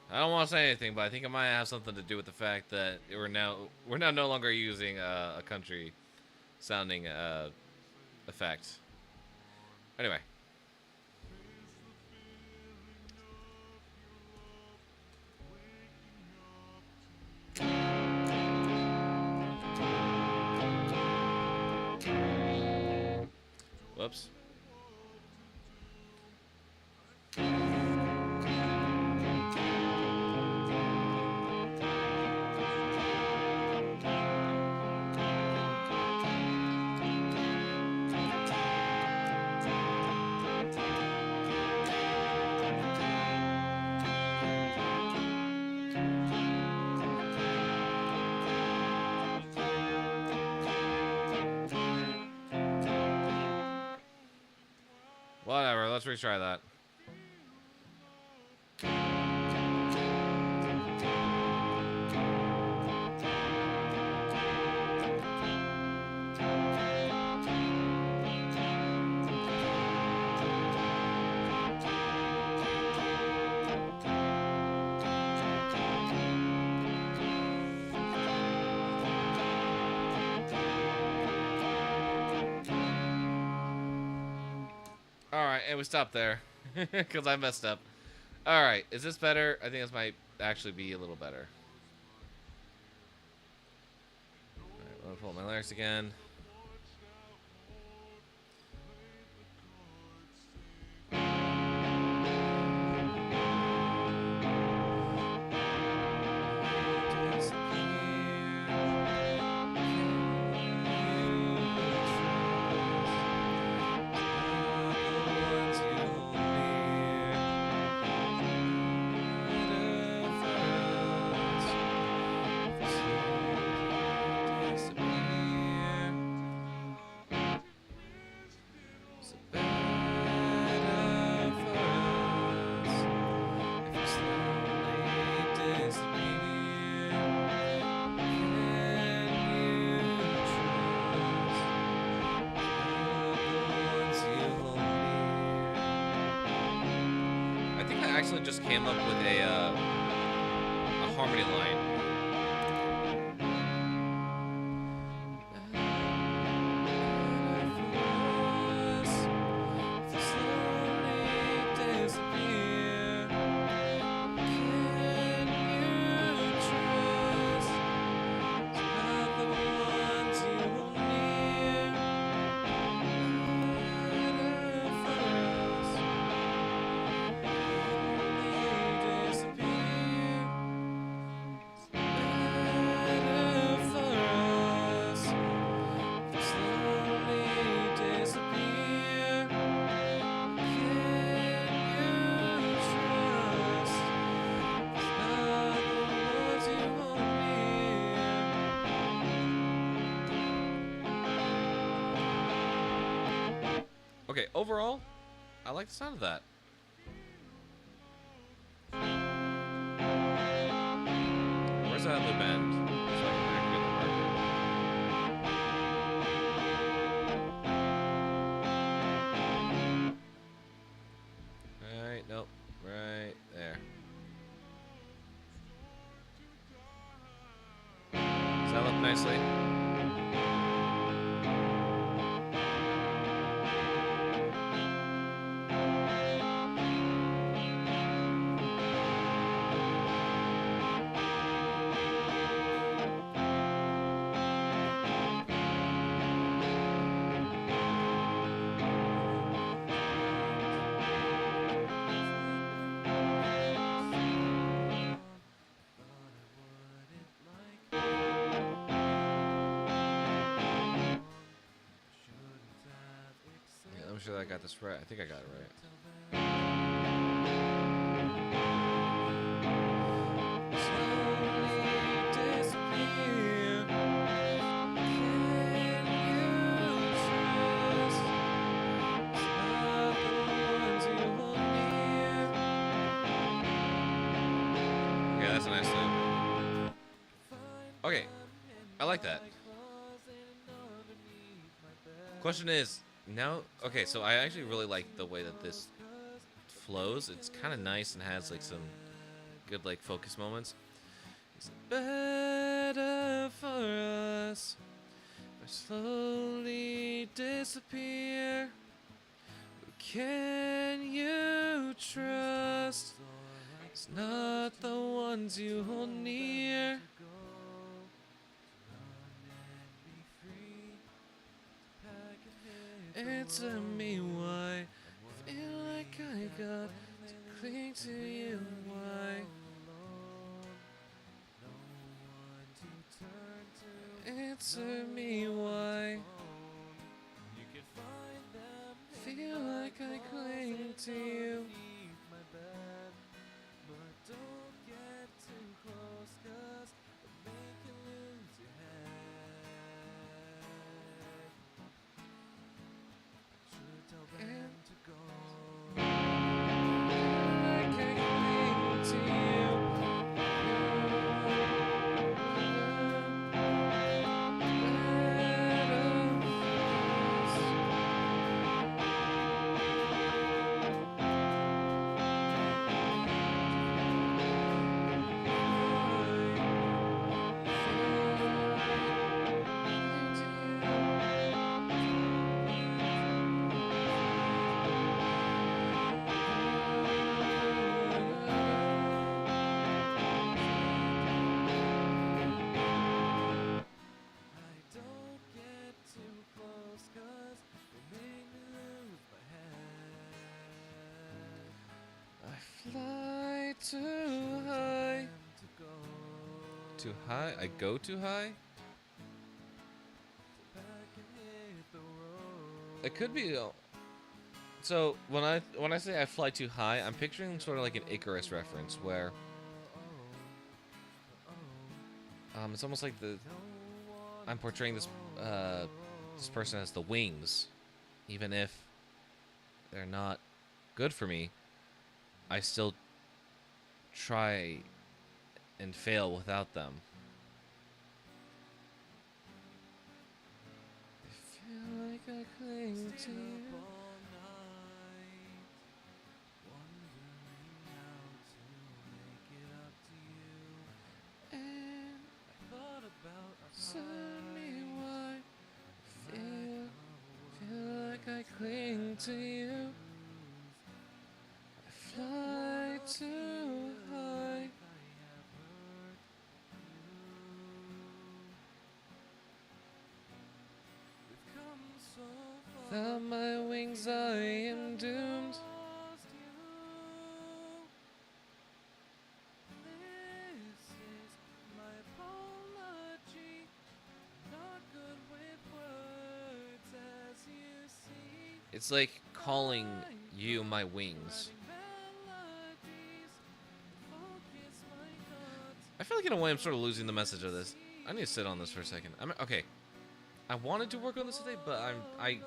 I don't want to say anything, but I think it might have something to do with the fact that we're now no longer using a country sounding effect. Anyway. Whoops. Whatever, let's retry that. Alright, and we stopped there. Because I messed up. Alright, is this better? I think this might actually be a little better. Alright, let me pull up my lyrics again. Actually just came up with a harmony line. Okay, overall, I like the sound of that. Where's that loop end? So I can activate the marker. Alright, nope. Right there. Does that look nicely? I'm sure I got this right. I think I got it right. like that. Question is, now, okay, so I actually really like the way that this flows. It's kind of nice and has like some good like focus moments. It's better for us if I slowly disappear. Who can you trust? It's not the ones you hold near. Answer me why. Feel like I got to cling to you. Why? Answer me why. Feel like I cling to you. Fly too high. Too high? I go too high? It could be. So when I say I fly too high, I'm picturing sort of like an Icarus reference where it's almost like I'm portraying this this person as the wings, even if they're not good for me. I still try and fail without them. I feel like I cling to you. And send me why. Feel like I cling to you. Fly too high. Without my wings, I am doomed. It's like calling you my wings. I feel like in a way I'm sort of losing the message of this. I need to sit on this for a second. Okay. I wanted to work on this today, but I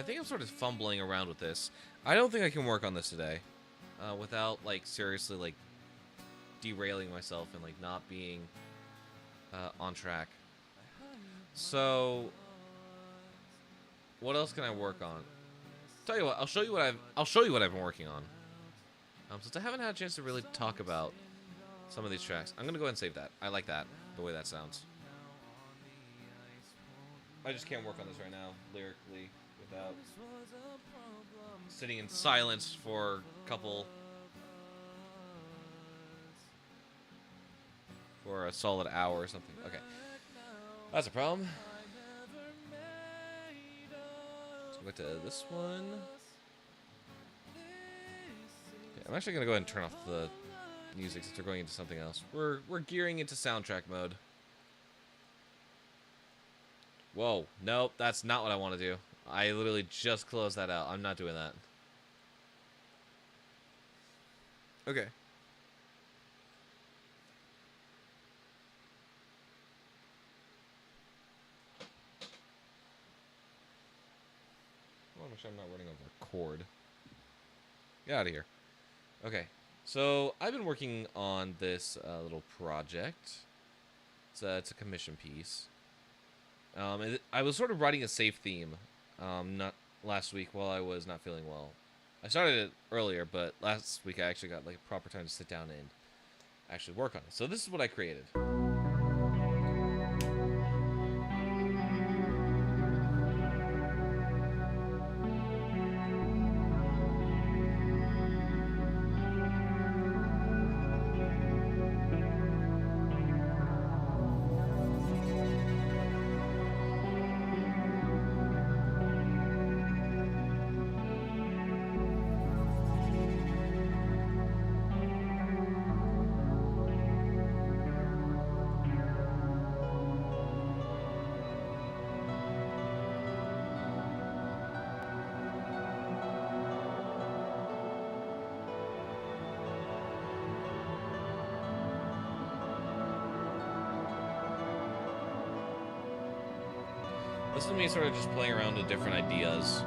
think I'm sort of fumbling around with this. I don't think I can work on this today, without like seriously like derailing myself and like not being on track. So, what else can I work on? Tell you what, I'll show you what I've been working on. Since I haven't had a chance to really talk about some of these tracks, I'm gonna go ahead and save that. I like that, the way that sounds. I just can't work on this right now, lyrically, without sitting in silence for for a solid hour or something. Okay, that's a problem. Let's go back to this one. Okay, I'm actually gonna go ahead and turn off the music since we're going into something else. We're gearing into soundtrack mode. Whoa, nope, that's not what I want to do. I literally just closed that out. I'm not doing that. Okay. I want to make sure I'm not running over a cord. Get out of here. Okay, so I've been working on this little project. It's a commission piece. I was sort of writing a safe theme, not last week while I was not feeling well. I started it earlier, but last week I actually got like proper time to sit down and actually work on it. So this is what I created. This is me sort of just playing around with different ideas.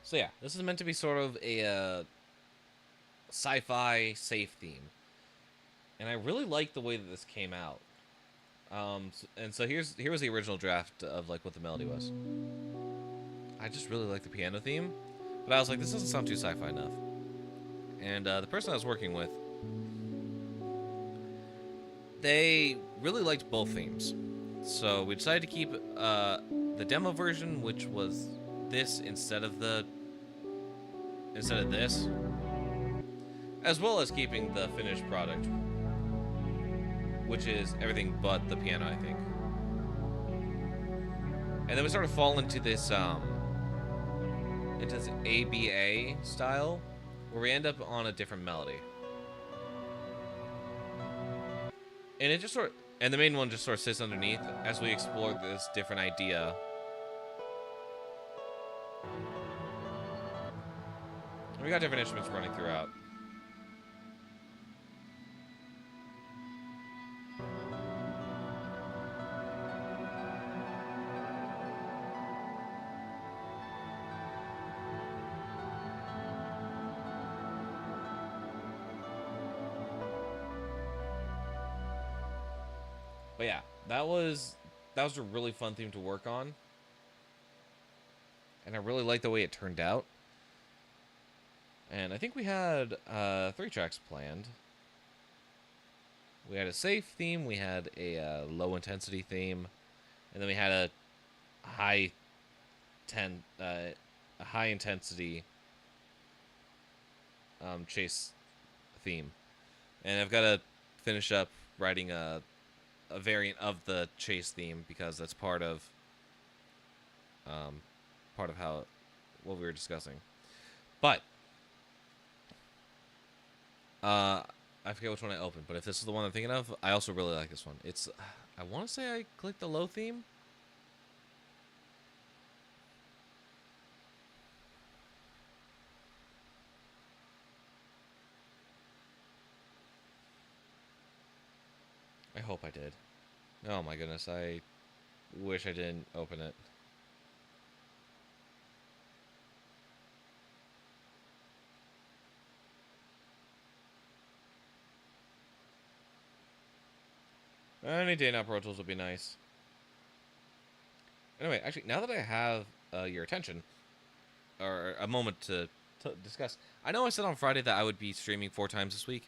So yeah, this is meant to be sort of a sci-fi safe theme, and I really like the way that this came out. And so here was the original draft of like what the melody was. I just really like the piano theme, but I was like, this doesn't sound too sci-fi enough. And the person I was working with, they really liked both themes, so we decided to keep the demo version, which was this instead of this, as well as keeping the finished product, which is everything but the piano, I think. And then we sort of fall into this ABA style, where we end up on a different melody. And it just and the main one just sort of sits underneath as we explore this different idea. We got different instruments running throughout. But yeah, that was a really fun theme to work on. And I really like the way it turned out. And I think we had 3 tracks planned. We had a safe theme, we had a low intensity theme, and then we had a high intensity chase theme. And I've got to finish up writing a variant of the chase theme, because that's part of how what we were discussing. But I forget which one I opened, but if this is the one I'm thinking of, I also really like this one. It's I want to say I clicked the low theme. I hope I did. Oh my goodness, I wish I didn't open it. Any day now Pro Tools would be nice. Anyway, actually, now that I have your attention, or a moment to discuss, I know I said on Friday that I would be streaming 4 times this week.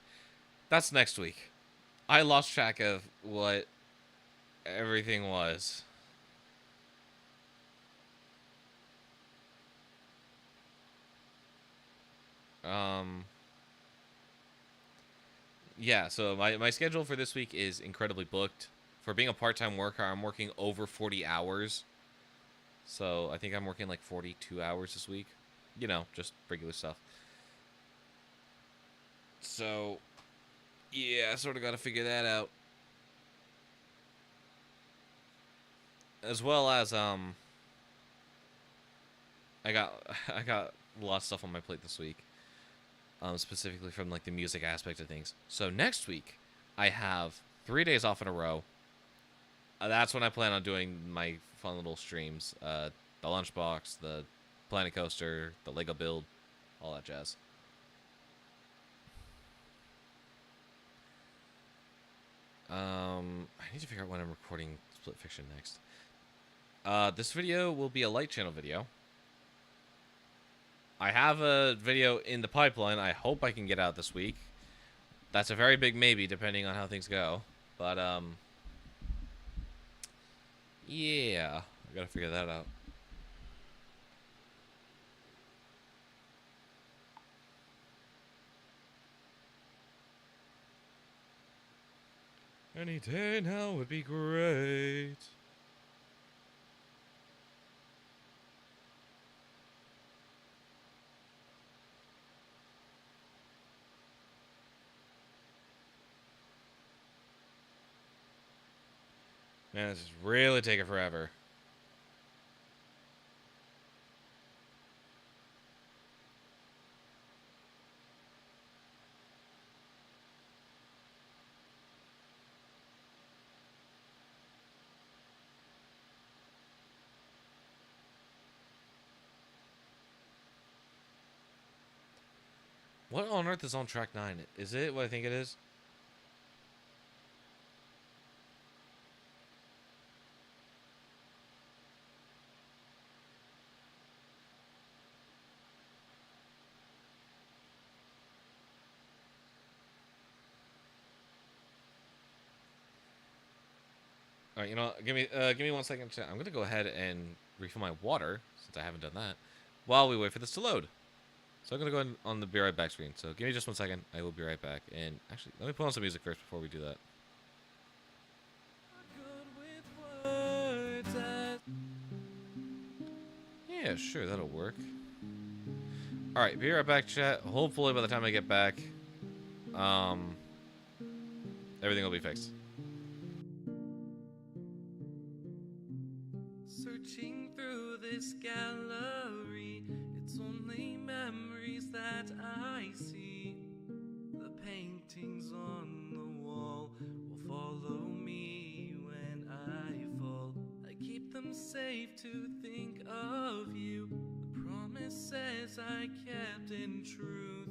That's next week. I lost track of what everything was. Yeah, so my schedule for this week is incredibly booked. For being a part-time worker, I'm working over 40 hours. So I think I'm working like 42 hours this week. You know, just regular stuff. So, yeah, I sort of got to figure that out. As well as, I got I got a lot of stuff on my plate this week. Specifically from like the music aspect of things. So next week, I have 3 days off in a row. That's when I plan on doing my fun little streams. The Lunchbox, the Planet Coaster, the Lego build, all that jazz. I need to figure out when I'm recording Split Fiction next. This video will be a light channel video. I have a video in the pipeline. I hope I can get out this week. That's a very big maybe, depending on how things go. But, yeah. I gotta figure that out. Any day now would be great. Man, this is really taking forever. What on earth is on track 9? Is it what I think it is? All right, you know, give me 1 second. I'm gonna go ahead and refill my water since I haven't done that while we wait for this to load. So I'm gonna go ahead on the be right back screen. So give me just 1 second. I will be right back. And actually, let me put on some music first before we do that. Yeah, sure, that'll work. All right, be right back, chat. Hopefully, by the time I get back, everything will be fixed. Searching through this gallery, it's only memories that I see. The paintings on the wall will follow me when I fall. I keep them safe to think of you. The promises I kept in truth.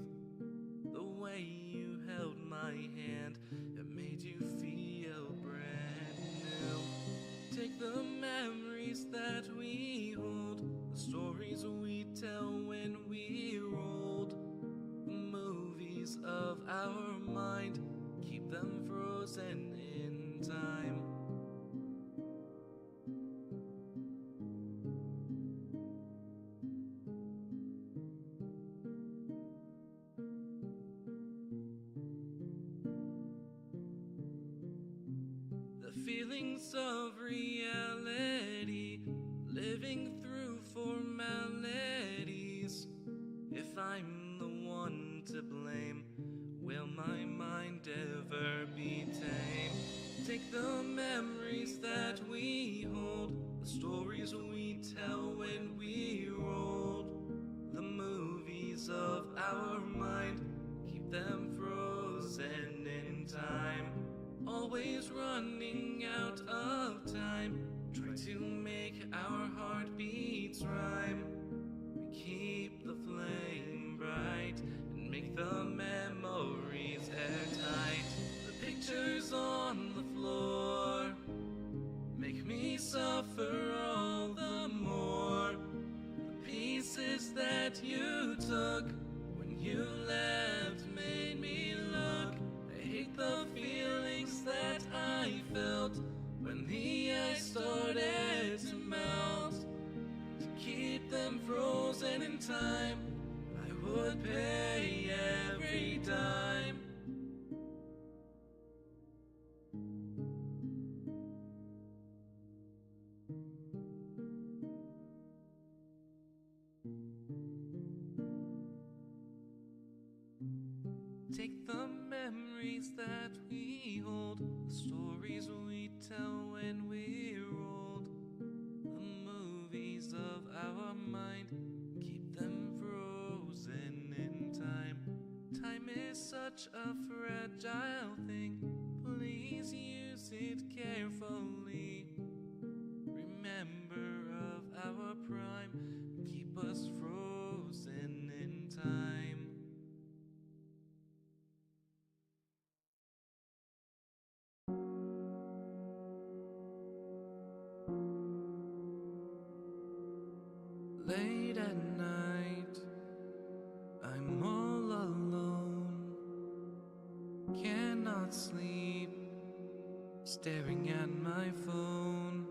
The way you held my hand, it made you feel brand new. Take the memories that we hold, the stories we tell when we're old, the movies of our mind, keep them frozen in time. The feelings of reality, living through formalities. If I'm the one to blame, will my mind ever be tame? Take the memories that we hold, the stories we tell when we're old, the movies of our mind, keep them frozen in time. Always running out of time, try to make our heartbeats rhyme. We keep the flame bright and make the memories airtight. The pictures on the floor make me suffer all the more. The pieces that you took when you left made me look. I hate the feelings that I felt when the ice started to melt. To keep them frozen in time, I would pay every dime. Take the memories that we hold, the stories we tell when we're old, the movies of our mind, keep them frozen in time. Time is such a fragile thing, please use it carefully. Remember of our prime, keep us frozen in time. Late at night, I'm all alone, cannot sleep, staring at my phone.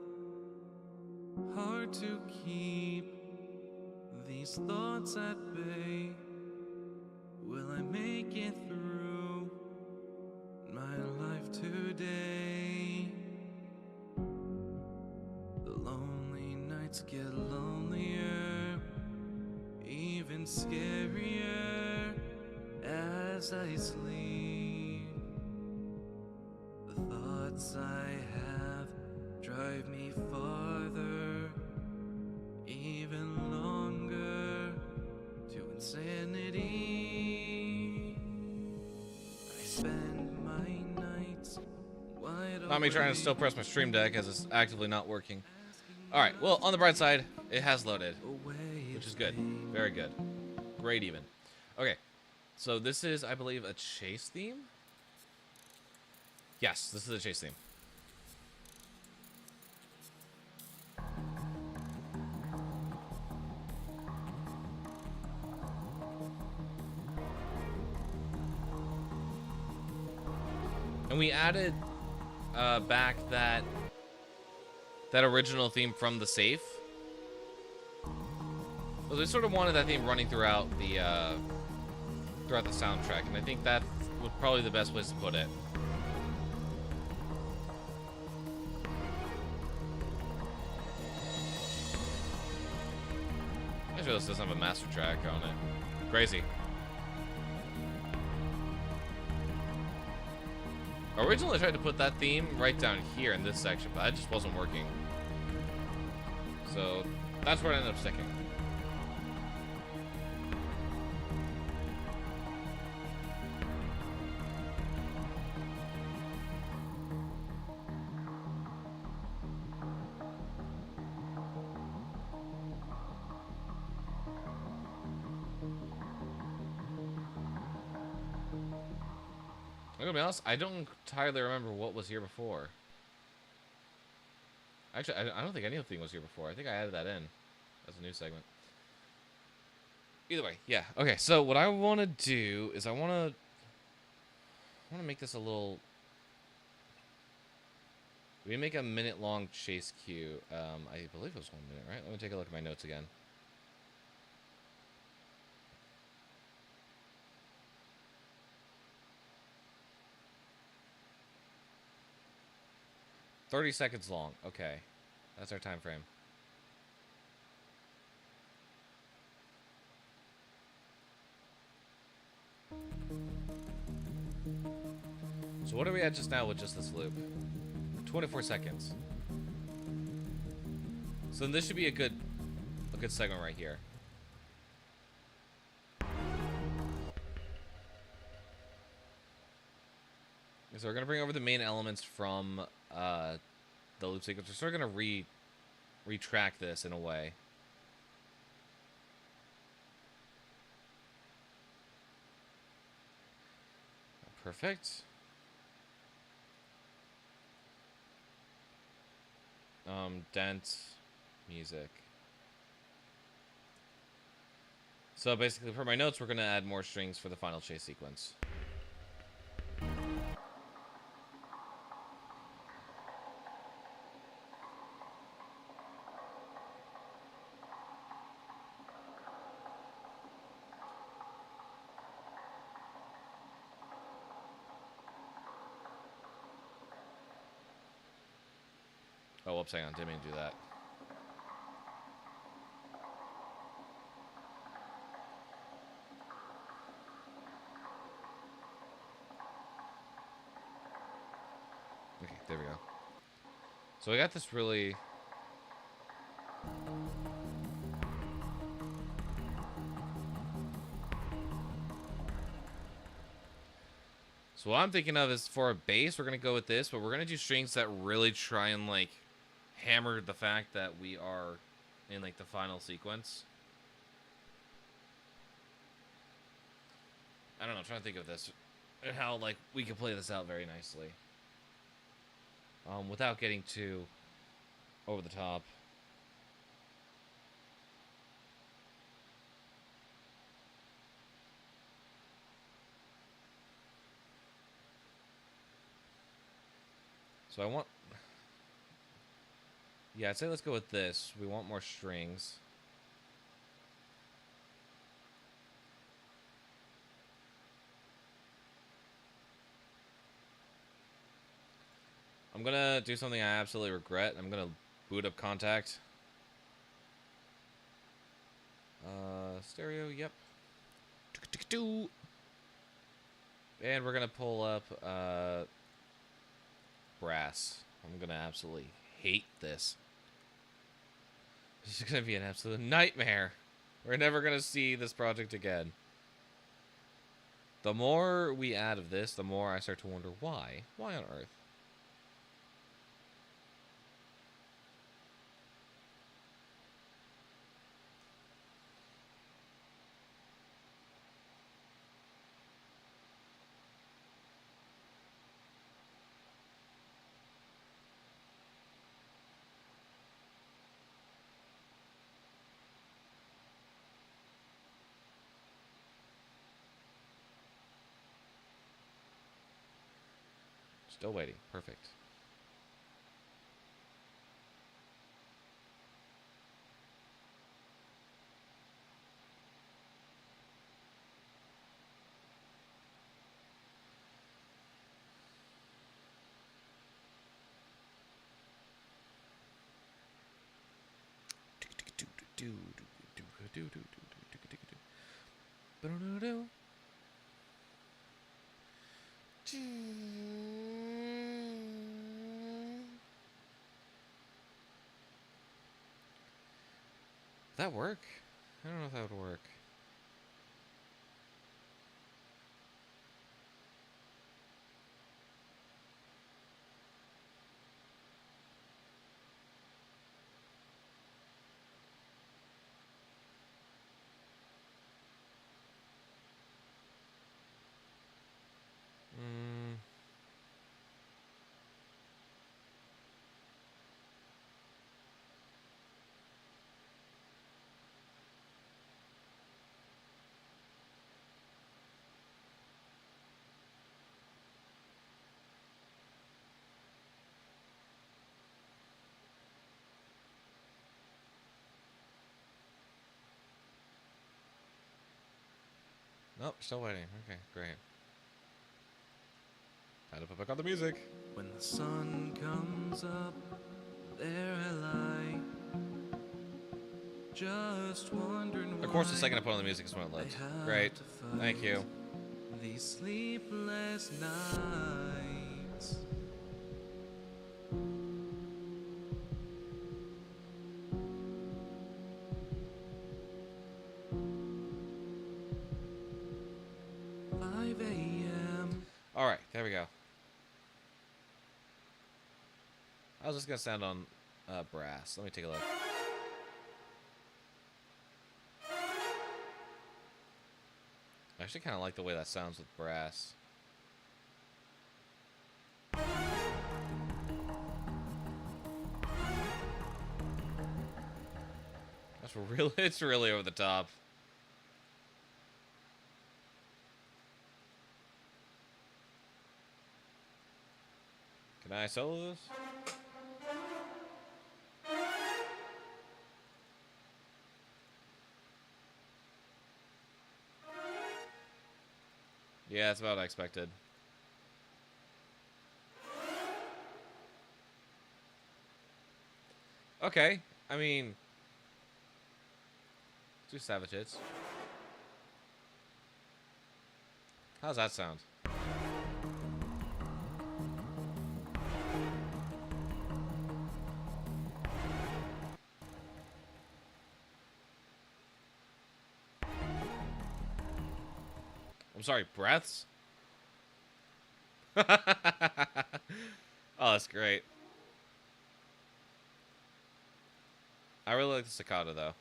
Hard to keep these thoughts at bay. Will I make it through my life today? The lonely nights get lonelier, even scarier as I sleep. The thoughts I have drive me farther, even longer, to insanity. I spend my nights wide Not me trying to awake, still press my stream deck as it's actively not working. Alright, well, on the bright side, it has loaded, which is good. Very good. Great even. Okay, so this is, I believe, a chase theme? Yes, this is a chase theme. And we added back that original theme from the safe. So they sort of wanted that theme running throughout the soundtrack, and I think that was probably the best place to put it. I just realized this doesn't have a master track on it. Crazy. Originally, I tried to put that theme right down here in this section, but that just wasn't working. So that's where I ended up sticking. I'm gonna be honest, I don't entirely remember what was here before. Actually, I don't think anything was here before. I think I added that in as a new segment. Either way, yeah. Okay, so what I want to do is I want to make this a little. We make a minute-long chase queue. I believe it was 1 minute, right? Let me take a look at my notes again. "30 seconds long." Okay, that's our time frame. So what are we at just now with just this loop? 24 seconds. So this should be a good segment right here. So we're gonna bring over the main elements from the loop sequence. We're sort of gonna retrack this in a way. Perfect. Dent music. So basically, for my notes, we're gonna add more strings for the final chase sequence. Oh, whoops, hang on, didn't mean to do that. There we go. So I got this really... So what I'm thinking of is for a bass, we're going to go with this, but we're going to do strings that really try and, like, hammer the fact that we are in, like, the final sequence. I don't know, I'm trying to think of this. And how, like, we can play this out very nicely. Without getting too over the top. So I want... Yeah, I'd say let's go with this. We want more strings. I'm gonna do something I absolutely regret. I'm gonna boot up Contact. Stereo, yep. And we're gonna pull up Brass. I'm gonna absolutely hate this. This is gonna be an absolute nightmare. We're never gonna see this project again. The more we add of this, the more I start to wonder why. Why on earth? Still waiting. Perfect. That work? I don't know if that would work. Nope, still waiting. Okay, great. Time to put back on the music. When the sun comes up, there I lie, just wondering. Of course, the second I put on the music is when it loads. Great. Thank you. These sleepless nights. All right, there we go. I was just gonna sound on Brass. Let me take a look. I actually kind of like the way that sounds with Brass. That's really, it's really over the top. Can I solo this? Yeah, that's about what I expected. Okay, I mean, let's do Savage Hits. How's that sound? I'm sorry, breaths? Oh, that's great. I really like the staccato, though.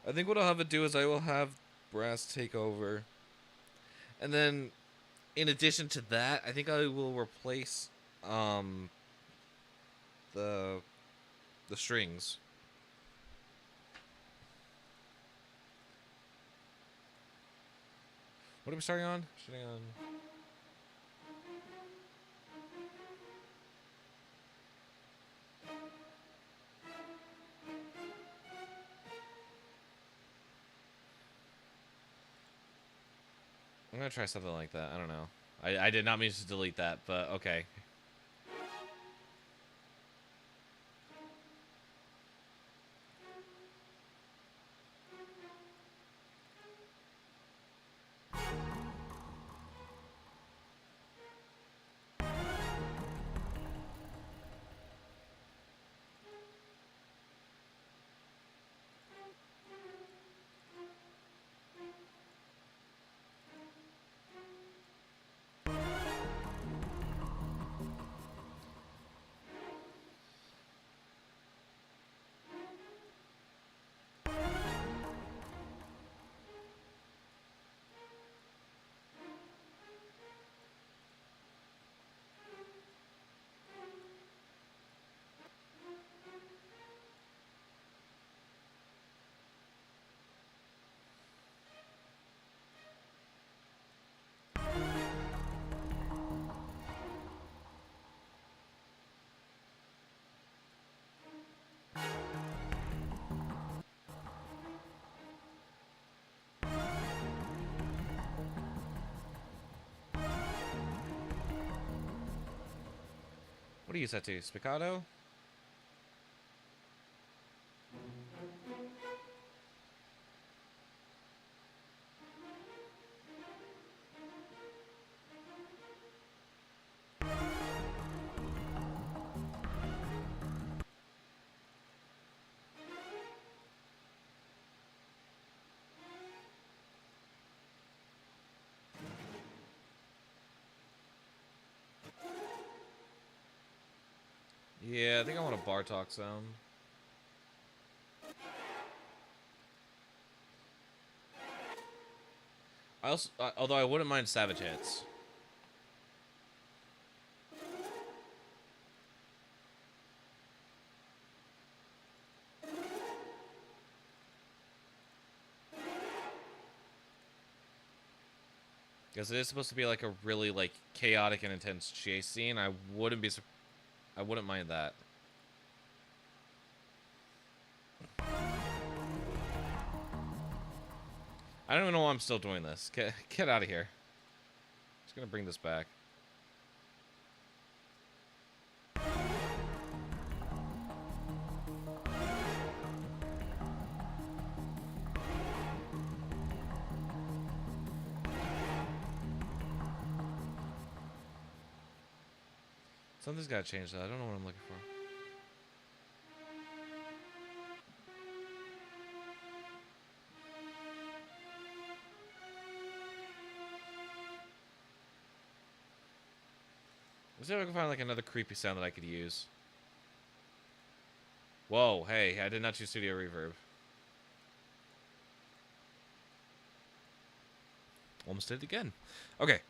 I think what I'll have it do is I will have brass take over. And then, in addition to that, I think I will replace the strings. What are we starting on? Starting on. I'm gonna try something like that. I don't know. I did not mean to delete that, but okay. What do you set to? Spiccato? Yeah, I think I want a Bartok sound. I also, although I wouldn't mind Savage Hits. Because it is supposed to be like a really like chaotic and intense chase scene. I wouldn't mind that. I don't even know why I'm still doing this. Get out of here. I'm just gonna bring this back. Something's gotta change though. I don't know what I'm looking for. Let's see if I can find like another creepy sound that I could use. Whoa, hey, I did not choose Studio Reverb. Almost did it again. Okay.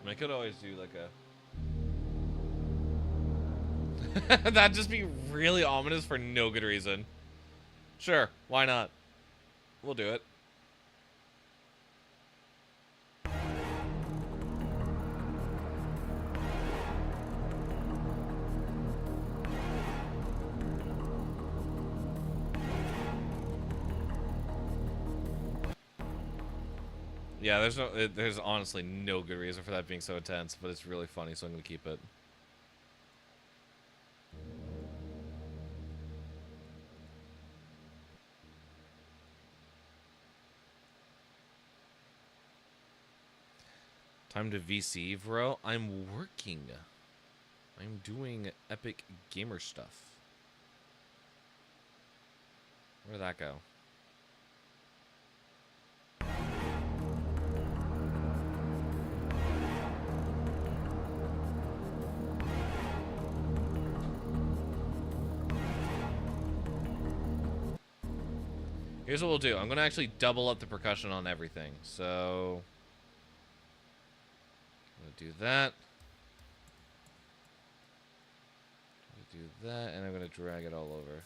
I could always do like a... That'd just be really ominous for no good reason. Sure, why not? We'll do it. Yeah, there's honestly no good reason for that being so intense, but it's really funny, so I'm gonna keep it. Time to VC, bro. I'm working. I'm doing epic gamer stuff. Where'd that go? Here's what we'll do. I'm going to actually double up the percussion on everything. So, I'm going to do that. Do that, and I'm going to drag it all over.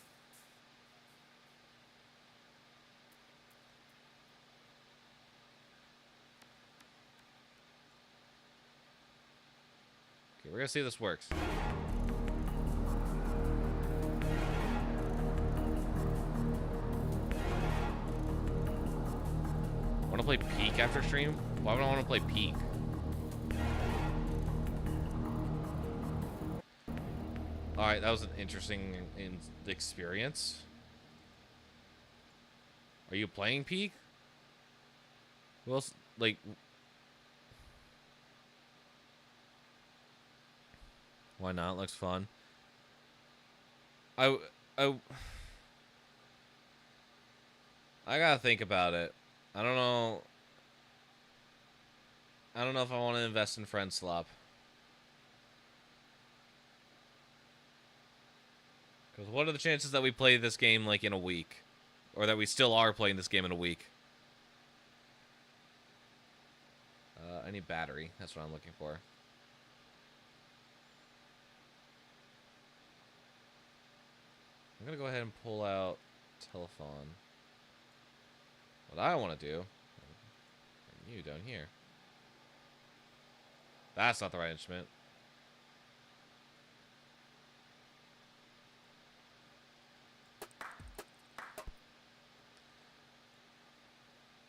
Okay, we're going to see if this works. Want to play Peak after stream? Why would I want to play Peak? Alright, that was an interesting experience. Are you playing Peak? Who else, like... Why not? Looks fun. I gotta think about it. I don't know. I don't know if I want to invest in Friend Slop. Because what are the chances that we play this game, like, in a week? Or that we still are playing this game in a week? I need battery. That's what I'm looking for. I'm going to go ahead and pull out telephone. What I want to do... You down here. That's not the right instrument.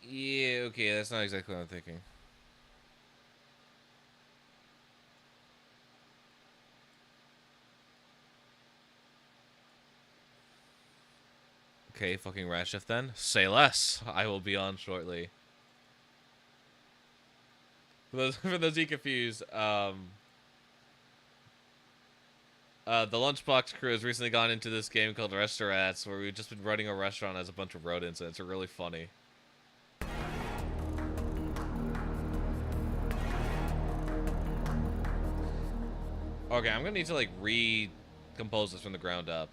Yeah, okay, that's not exactly what I'm thinking. Okay, fucking Ratchet then. Say less. I will be on shortly. For those you confused, the Lunchbox crew has recently gone into this game called Restaurants, where we've just been running a restaurant as a bunch of rodents, and it's really funny. Okay, I'm gonna need to, like, recompose this from the ground up.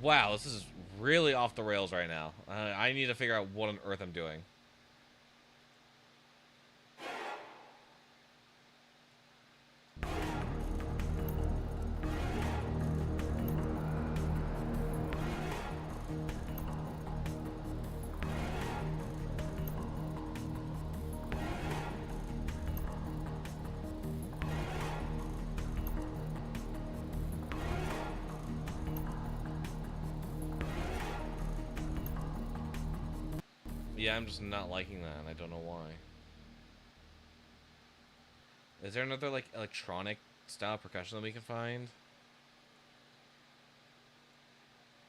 Wow, this is really off the rails right now. I need to figure out what on earth I'm doing. Yeah, I'm just not liking that, and I don't know why. Is there another, like, electronic style percussion that we can find?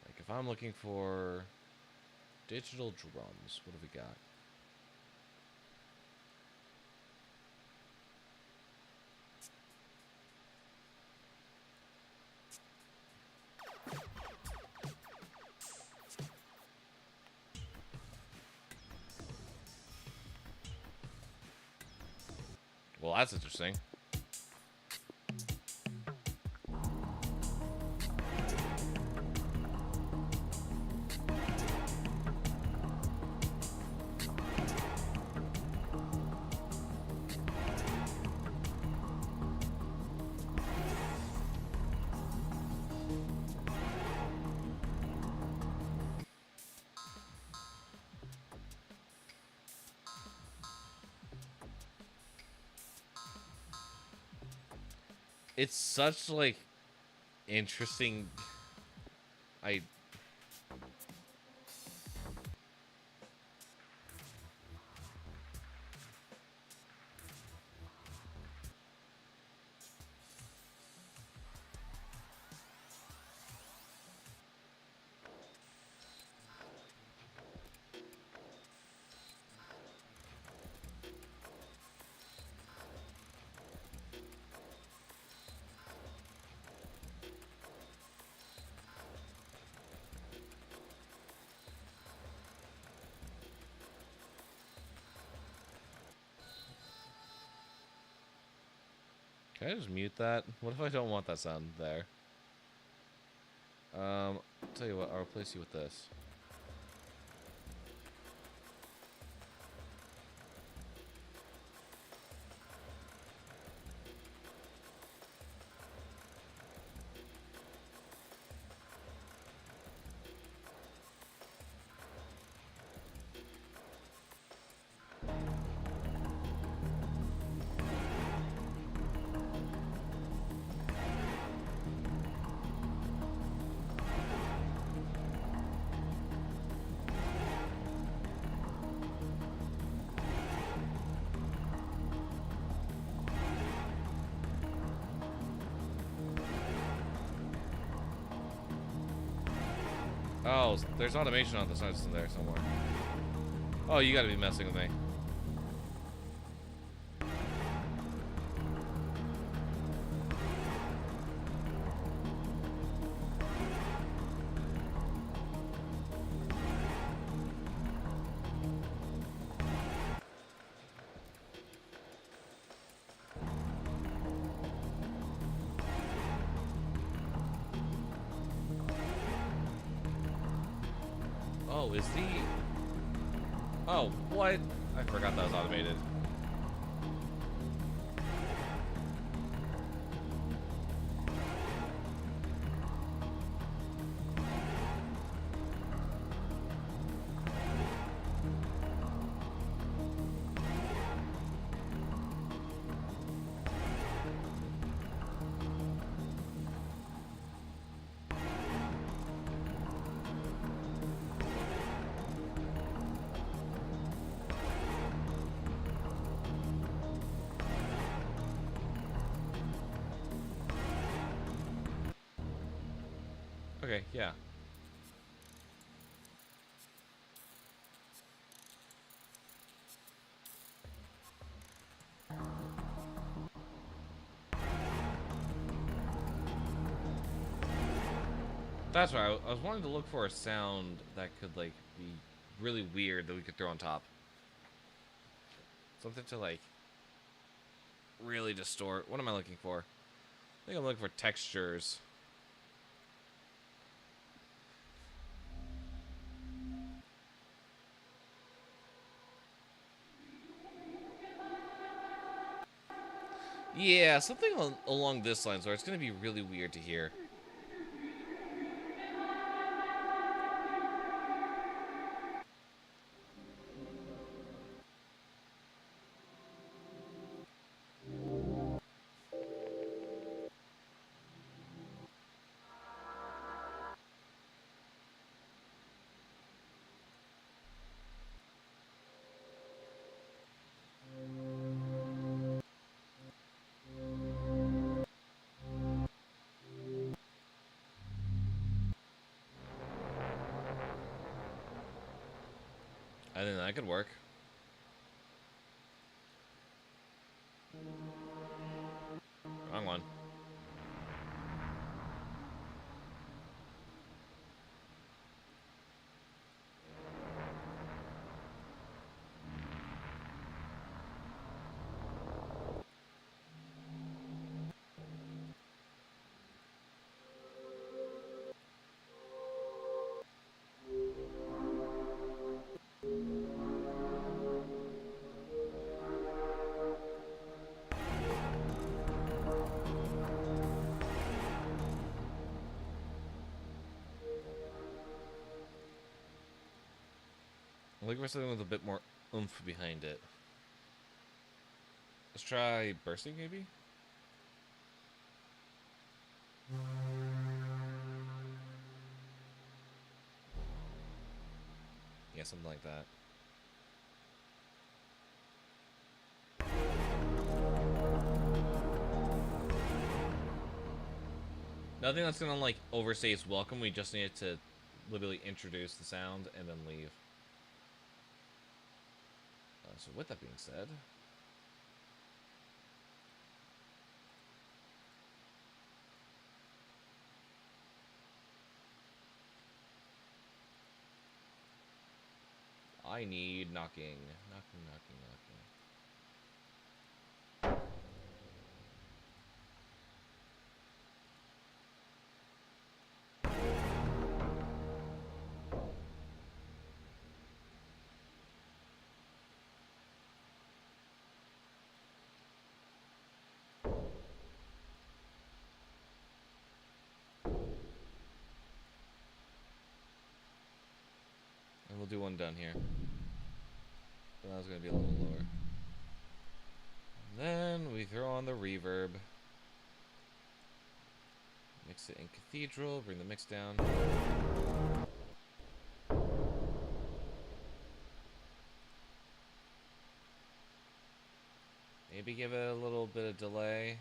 Like, if I'm looking for digital drums, what have we got? Well, that's interesting. It's such like interesting. I can I just mute that? What if I don't want that sound there? I'll tell you what. I'll replace you with this. Oh, there's automation on the side in there somewhere. Oh, you gotta be messing with me. Oh, is the... Oh, what? I forgot that was automated. Okay, yeah. That's right. I was wanting to look for a sound that could, like, be really weird that we could throw on top. Something to, like, really distort. What am I looking for? I think I'm looking for textures. Yeah, something along this lines where it's going to be really weird to hear. I think that could work. Wrong one. I'm looking for something with a bit more oomph behind it. Let's try bursting, maybe? something like that. Nothing that's gonna like overstay its welcome. We just need to literally introduce the sound and then leave. So with that being said, I need knocking. Knocking, knocking, knocking. And we'll do one done here. But that was going to be a little lower. And then we throw on the reverb. Mix it in Cathedral, bring the mix down. Maybe give it a little bit of delay.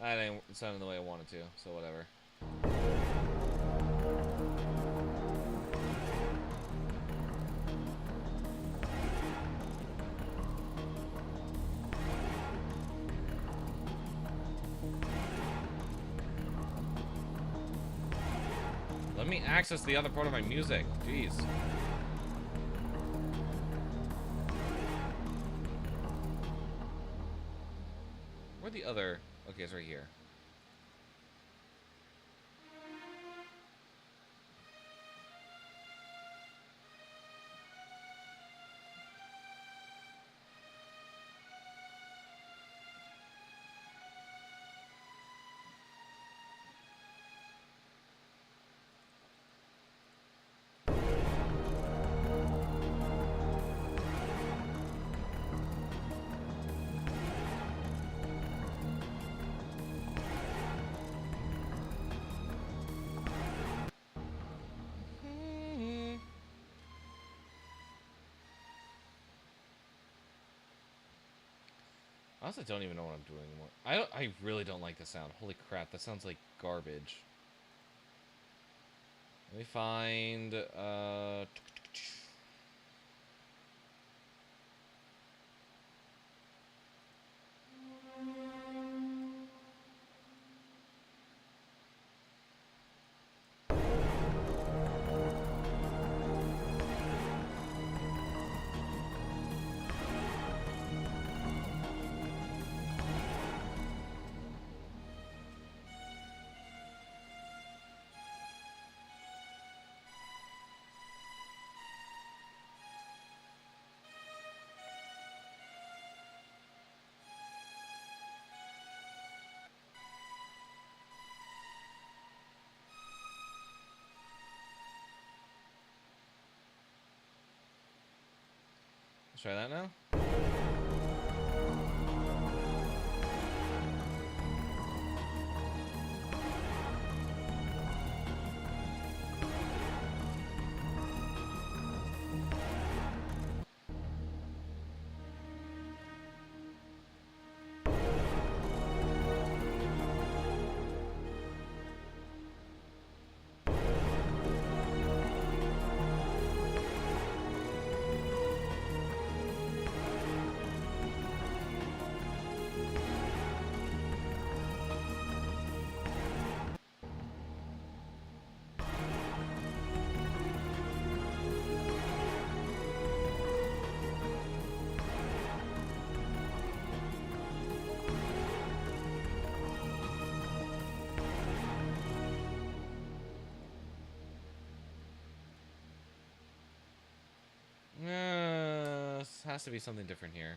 That ain't sounding the way I wanted to, so whatever. Let me access the other part of my music. Jeez. Where'd the other... Okay, it's right here. I honestly don't even know what I'm doing anymore. I really don't like the sound. Holy crap, that sounds like garbage. Let me find let's try that now. Has to be something different here.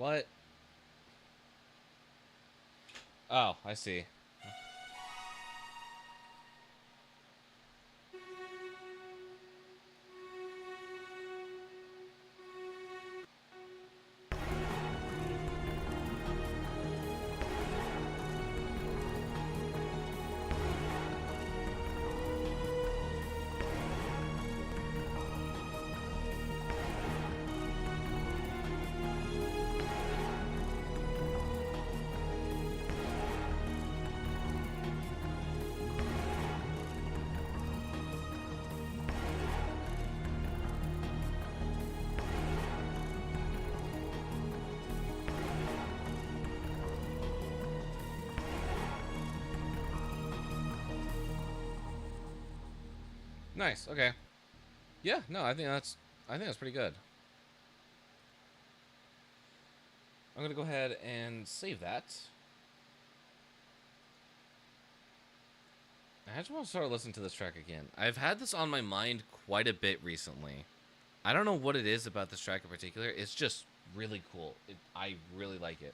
What? Oh, I see. Nice. Okay. Yeah. No, I think that's pretty good. I'm gonna go ahead and save that. I just want to start listening to this track again. I've had this on my mind quite a bit recently. I don't know what it is about this track in particular. It's just really cool. I really like it.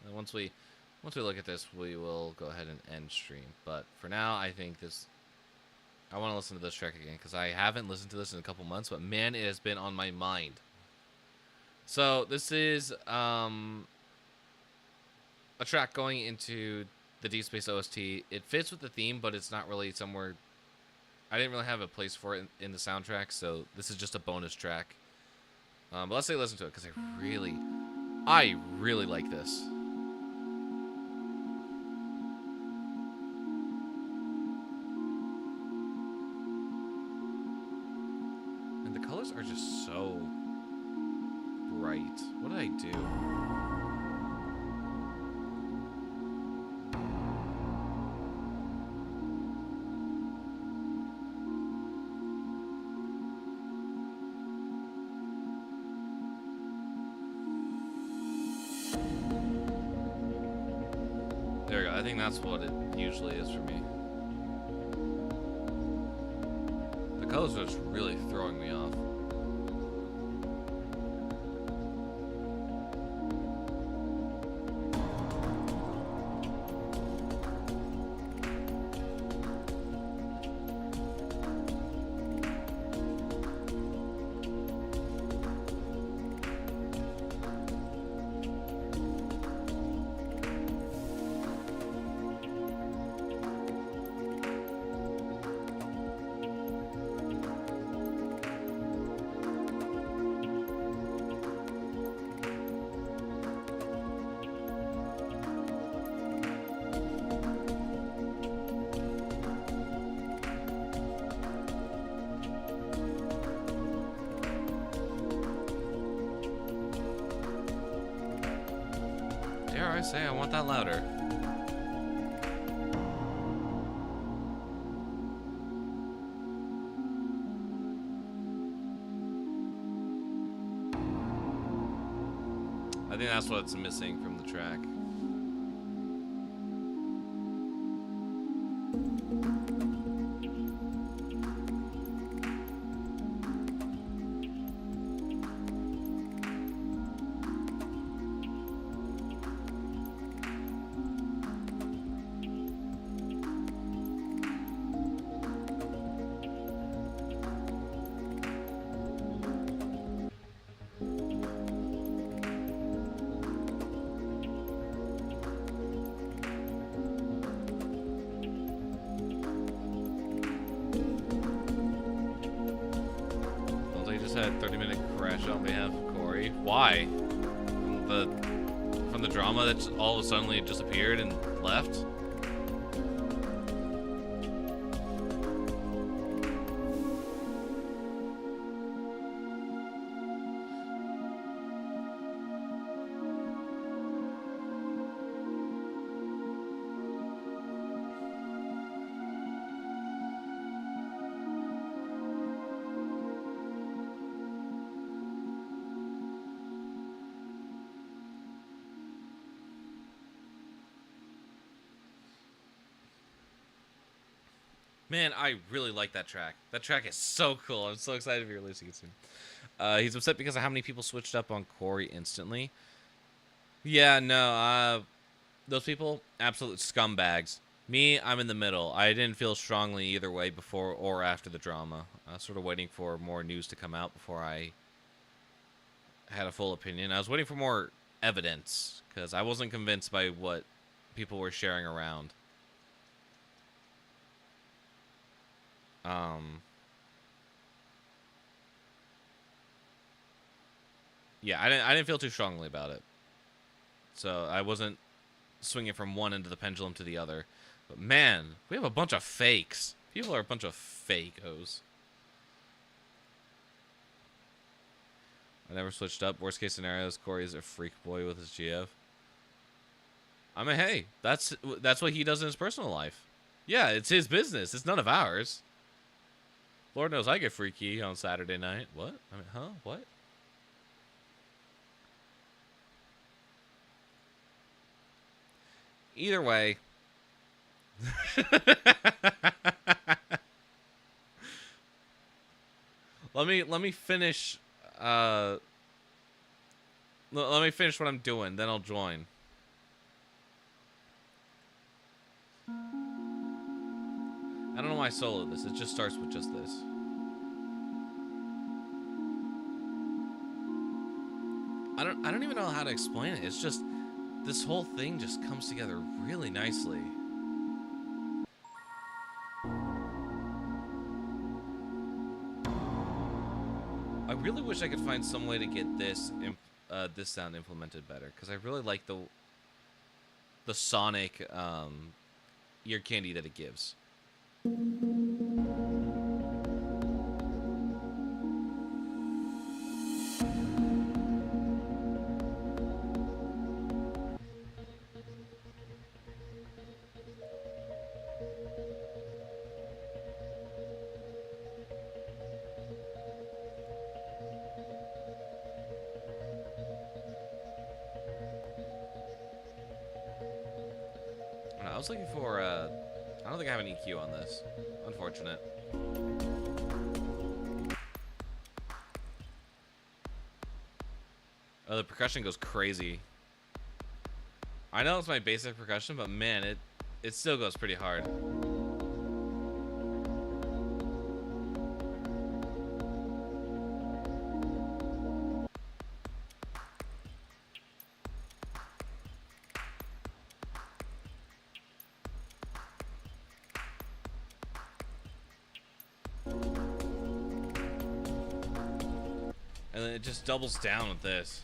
And once we look at this, we will go ahead and end stream. But for now, I think this. I want to listen to this track again because I haven't listened to this in a couple months, but man, it has been on my mind. So this is a track going into the Deep Space OST. It fits with the theme, but it's not really somewhere. I didn't really have a place for it in the soundtrack, so this is just a bonus track. But let's say listen to it because I really like this. And the colors are just so bright. What did I do? There we go. I think that's what it usually is for me. The colors are just really throwing me off. Dare I say I want that louder. I think that's what's missing from the track. Had 30-minute crash on behalf of Corey. Why? From the drama that all of a sudden disappeared and left? Man, I really like that track. That track is so cool. I'm so excited to be releasing it soon. He's upset because of how many people switched up on Corey instantly. Yeah, no, those people, absolute scumbags. Me, I'm in the middle. I didn't feel strongly either way before or after the drama. I was sort of waiting for more news to come out before I had a full opinion. I was waiting for more evidence because I wasn't convinced by what people were sharing around. Yeah, I didn't feel too strongly about it. So I wasn't swinging from one end of the pendulum to the other. But man, we have a bunch of fakes. People are a bunch of fakos. I never switched up. Worst case scenario is Corey is a freak boy with his GF. I mean, hey, that's what he does in his personal life. Yeah, it's his business. It's none of ours. Lord knows I get freaky on Saturday night. What? I mean, huh? What? Either way. let me finish let me finish what I'm doing, then I'll join. I don't know why I soloed this. It just starts with just this. I don't even know how to explain it. It's just this whole thing just comes together really nicely. I really wish I could find some way to get this this sound implemented better, because I really like the sonic ear candy that it gives. I was looking for I don't think I have an EQ on this. Unfortunate. Oh, the percussion goes crazy. I know it's my basic percussion, but man, it still goes pretty hard. And then it just doubles down with this.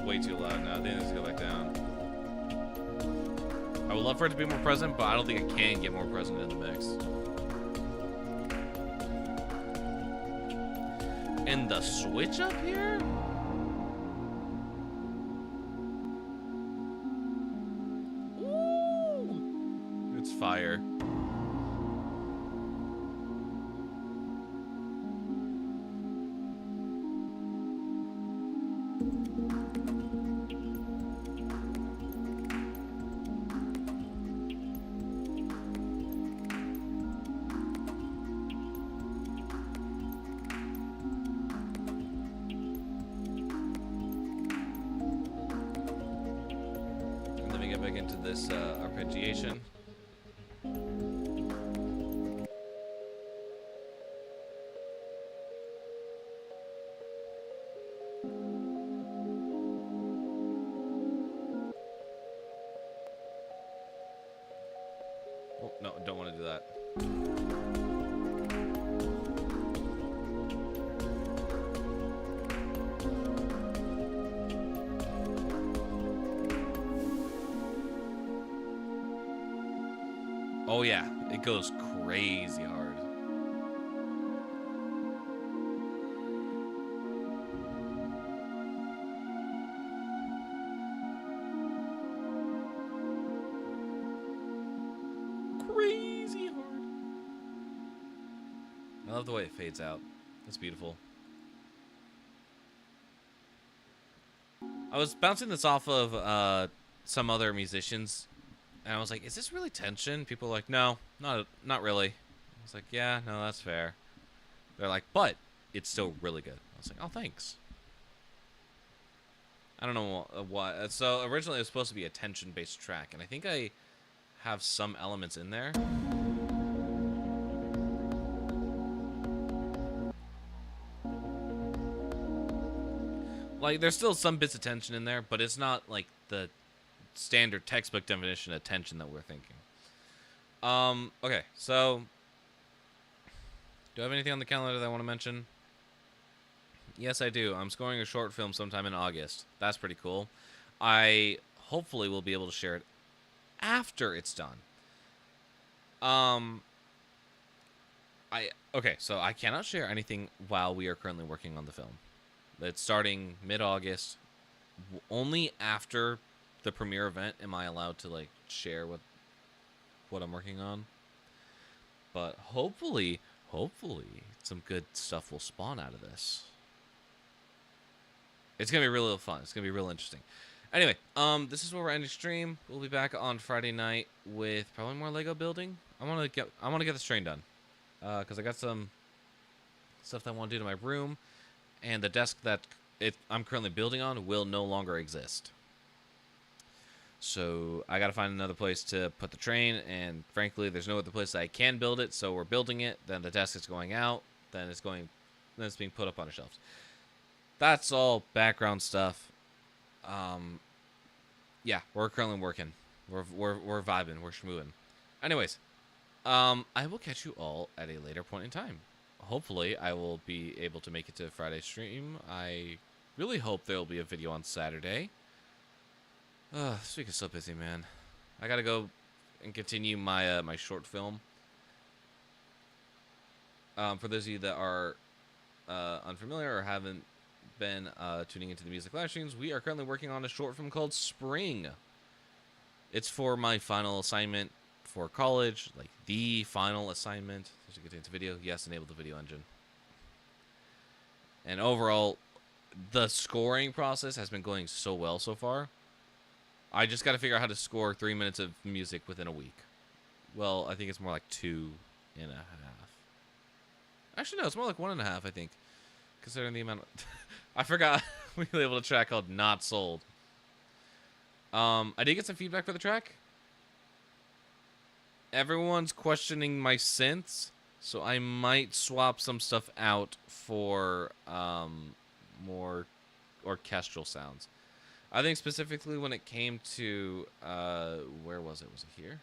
Way too loud now. I think it needs to go back down. I would love for it to be more present, but I don't think it can get more present in the mix. And the switch up here? Ooh! It's fire. Back into this arpeggiation. Oh, no, don't want to do that. Oh yeah, it goes crazy hard. I love the way it fades out. It's beautiful. I was bouncing this off of some other musicians, and I was like, "Is this really tension?" People were like, "No, not really." I was like, "Yeah, no, that's fair." They're like, "But it's still really good." I was like, "Oh, thanks." I don't know why. So originally it was supposed to be a tension-based track, and I think I have some elements in there. Like, there's still some bits of tension in there, but it's not like the standard textbook definition of tension that we're thinking. Okay, so do I have anything on the calendar that I want to mention? Yes, I do. I'm scoring a short film sometime in August. That's pretty cool. I hopefully will be able to share it after it's done. Okay, so I cannot share anything while we are currently working on the film. It's starting mid-August. Only after the premiere event am I allowed to like share what I'm working on. But hopefully some good stuff will spawn out of this. It's gonna be real fun. It's gonna be real interesting. Anyway, this is where we're ending stream. We'll be back on Friday night with probably more Lego building. I want to get this train done, because I got some stuff that I want to do to my room, and the desk that I'm currently building on will no longer exist. So I got to find another place to put the train, and frankly, there's no other place that I can build it. So we're building it. Then the desk is going out. Then it's being put up on the shelves. That's all background stuff. Yeah, we're currently working. We're vibing. We're schmooing. Anyways, I will catch you all at a later point in time. Hopefully, I will be able to make it to Friday's stream. I really hope there will be a video on Saturday. This week is so busy, man. I gotta go and continue my my short film. For those of you that are unfamiliar or haven't been tuning into the music live streams, we are currently working on a short film called Spring. It's for my final assignment for college, like the final assignment. Does it contain video? Yes, enable the video engine. And overall, the scoring process has been going so well so far. I just got to figure out how to score 3 minutes of music within a week. Well, I think it's more like 2.5. Actually, no, it's more like 1.5, I think. Considering the amount of... I forgot we were able to track called Not Sold. I did get some feedback for the track. Everyone's questioning my synths, so I might swap some stuff out for more orchestral sounds. I think specifically when it came to where was it? Was it here?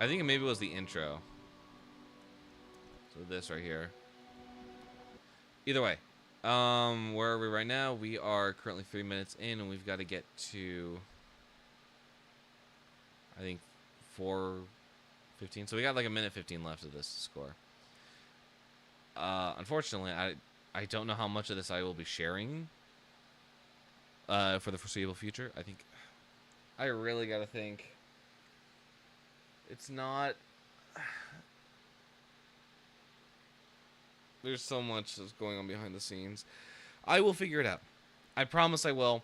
I think maybe it was the intro. So this right here. Either way, where are we right now? We are currently 3 minutes in, and we've got to get to, I think, 4:15. So we got like 1:15 left of this score. Unfortunately, I don't know how much of this I will be sharing for the foreseeable future. I think I really got to think. It's not... There's so much that's going on behind the scenes. I will figure it out. I promise I will.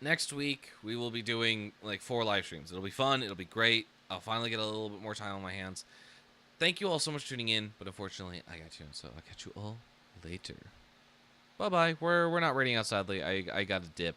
Next week, we will be doing like 4 live streams. It'll be fun. It'll be great. I'll finally get a little bit more time on my hands. Thank you all so much for tuning in, but unfortunately, I got you, so I'll catch you all later. Bye-bye. We're not raiding out, sadly. I got a dip.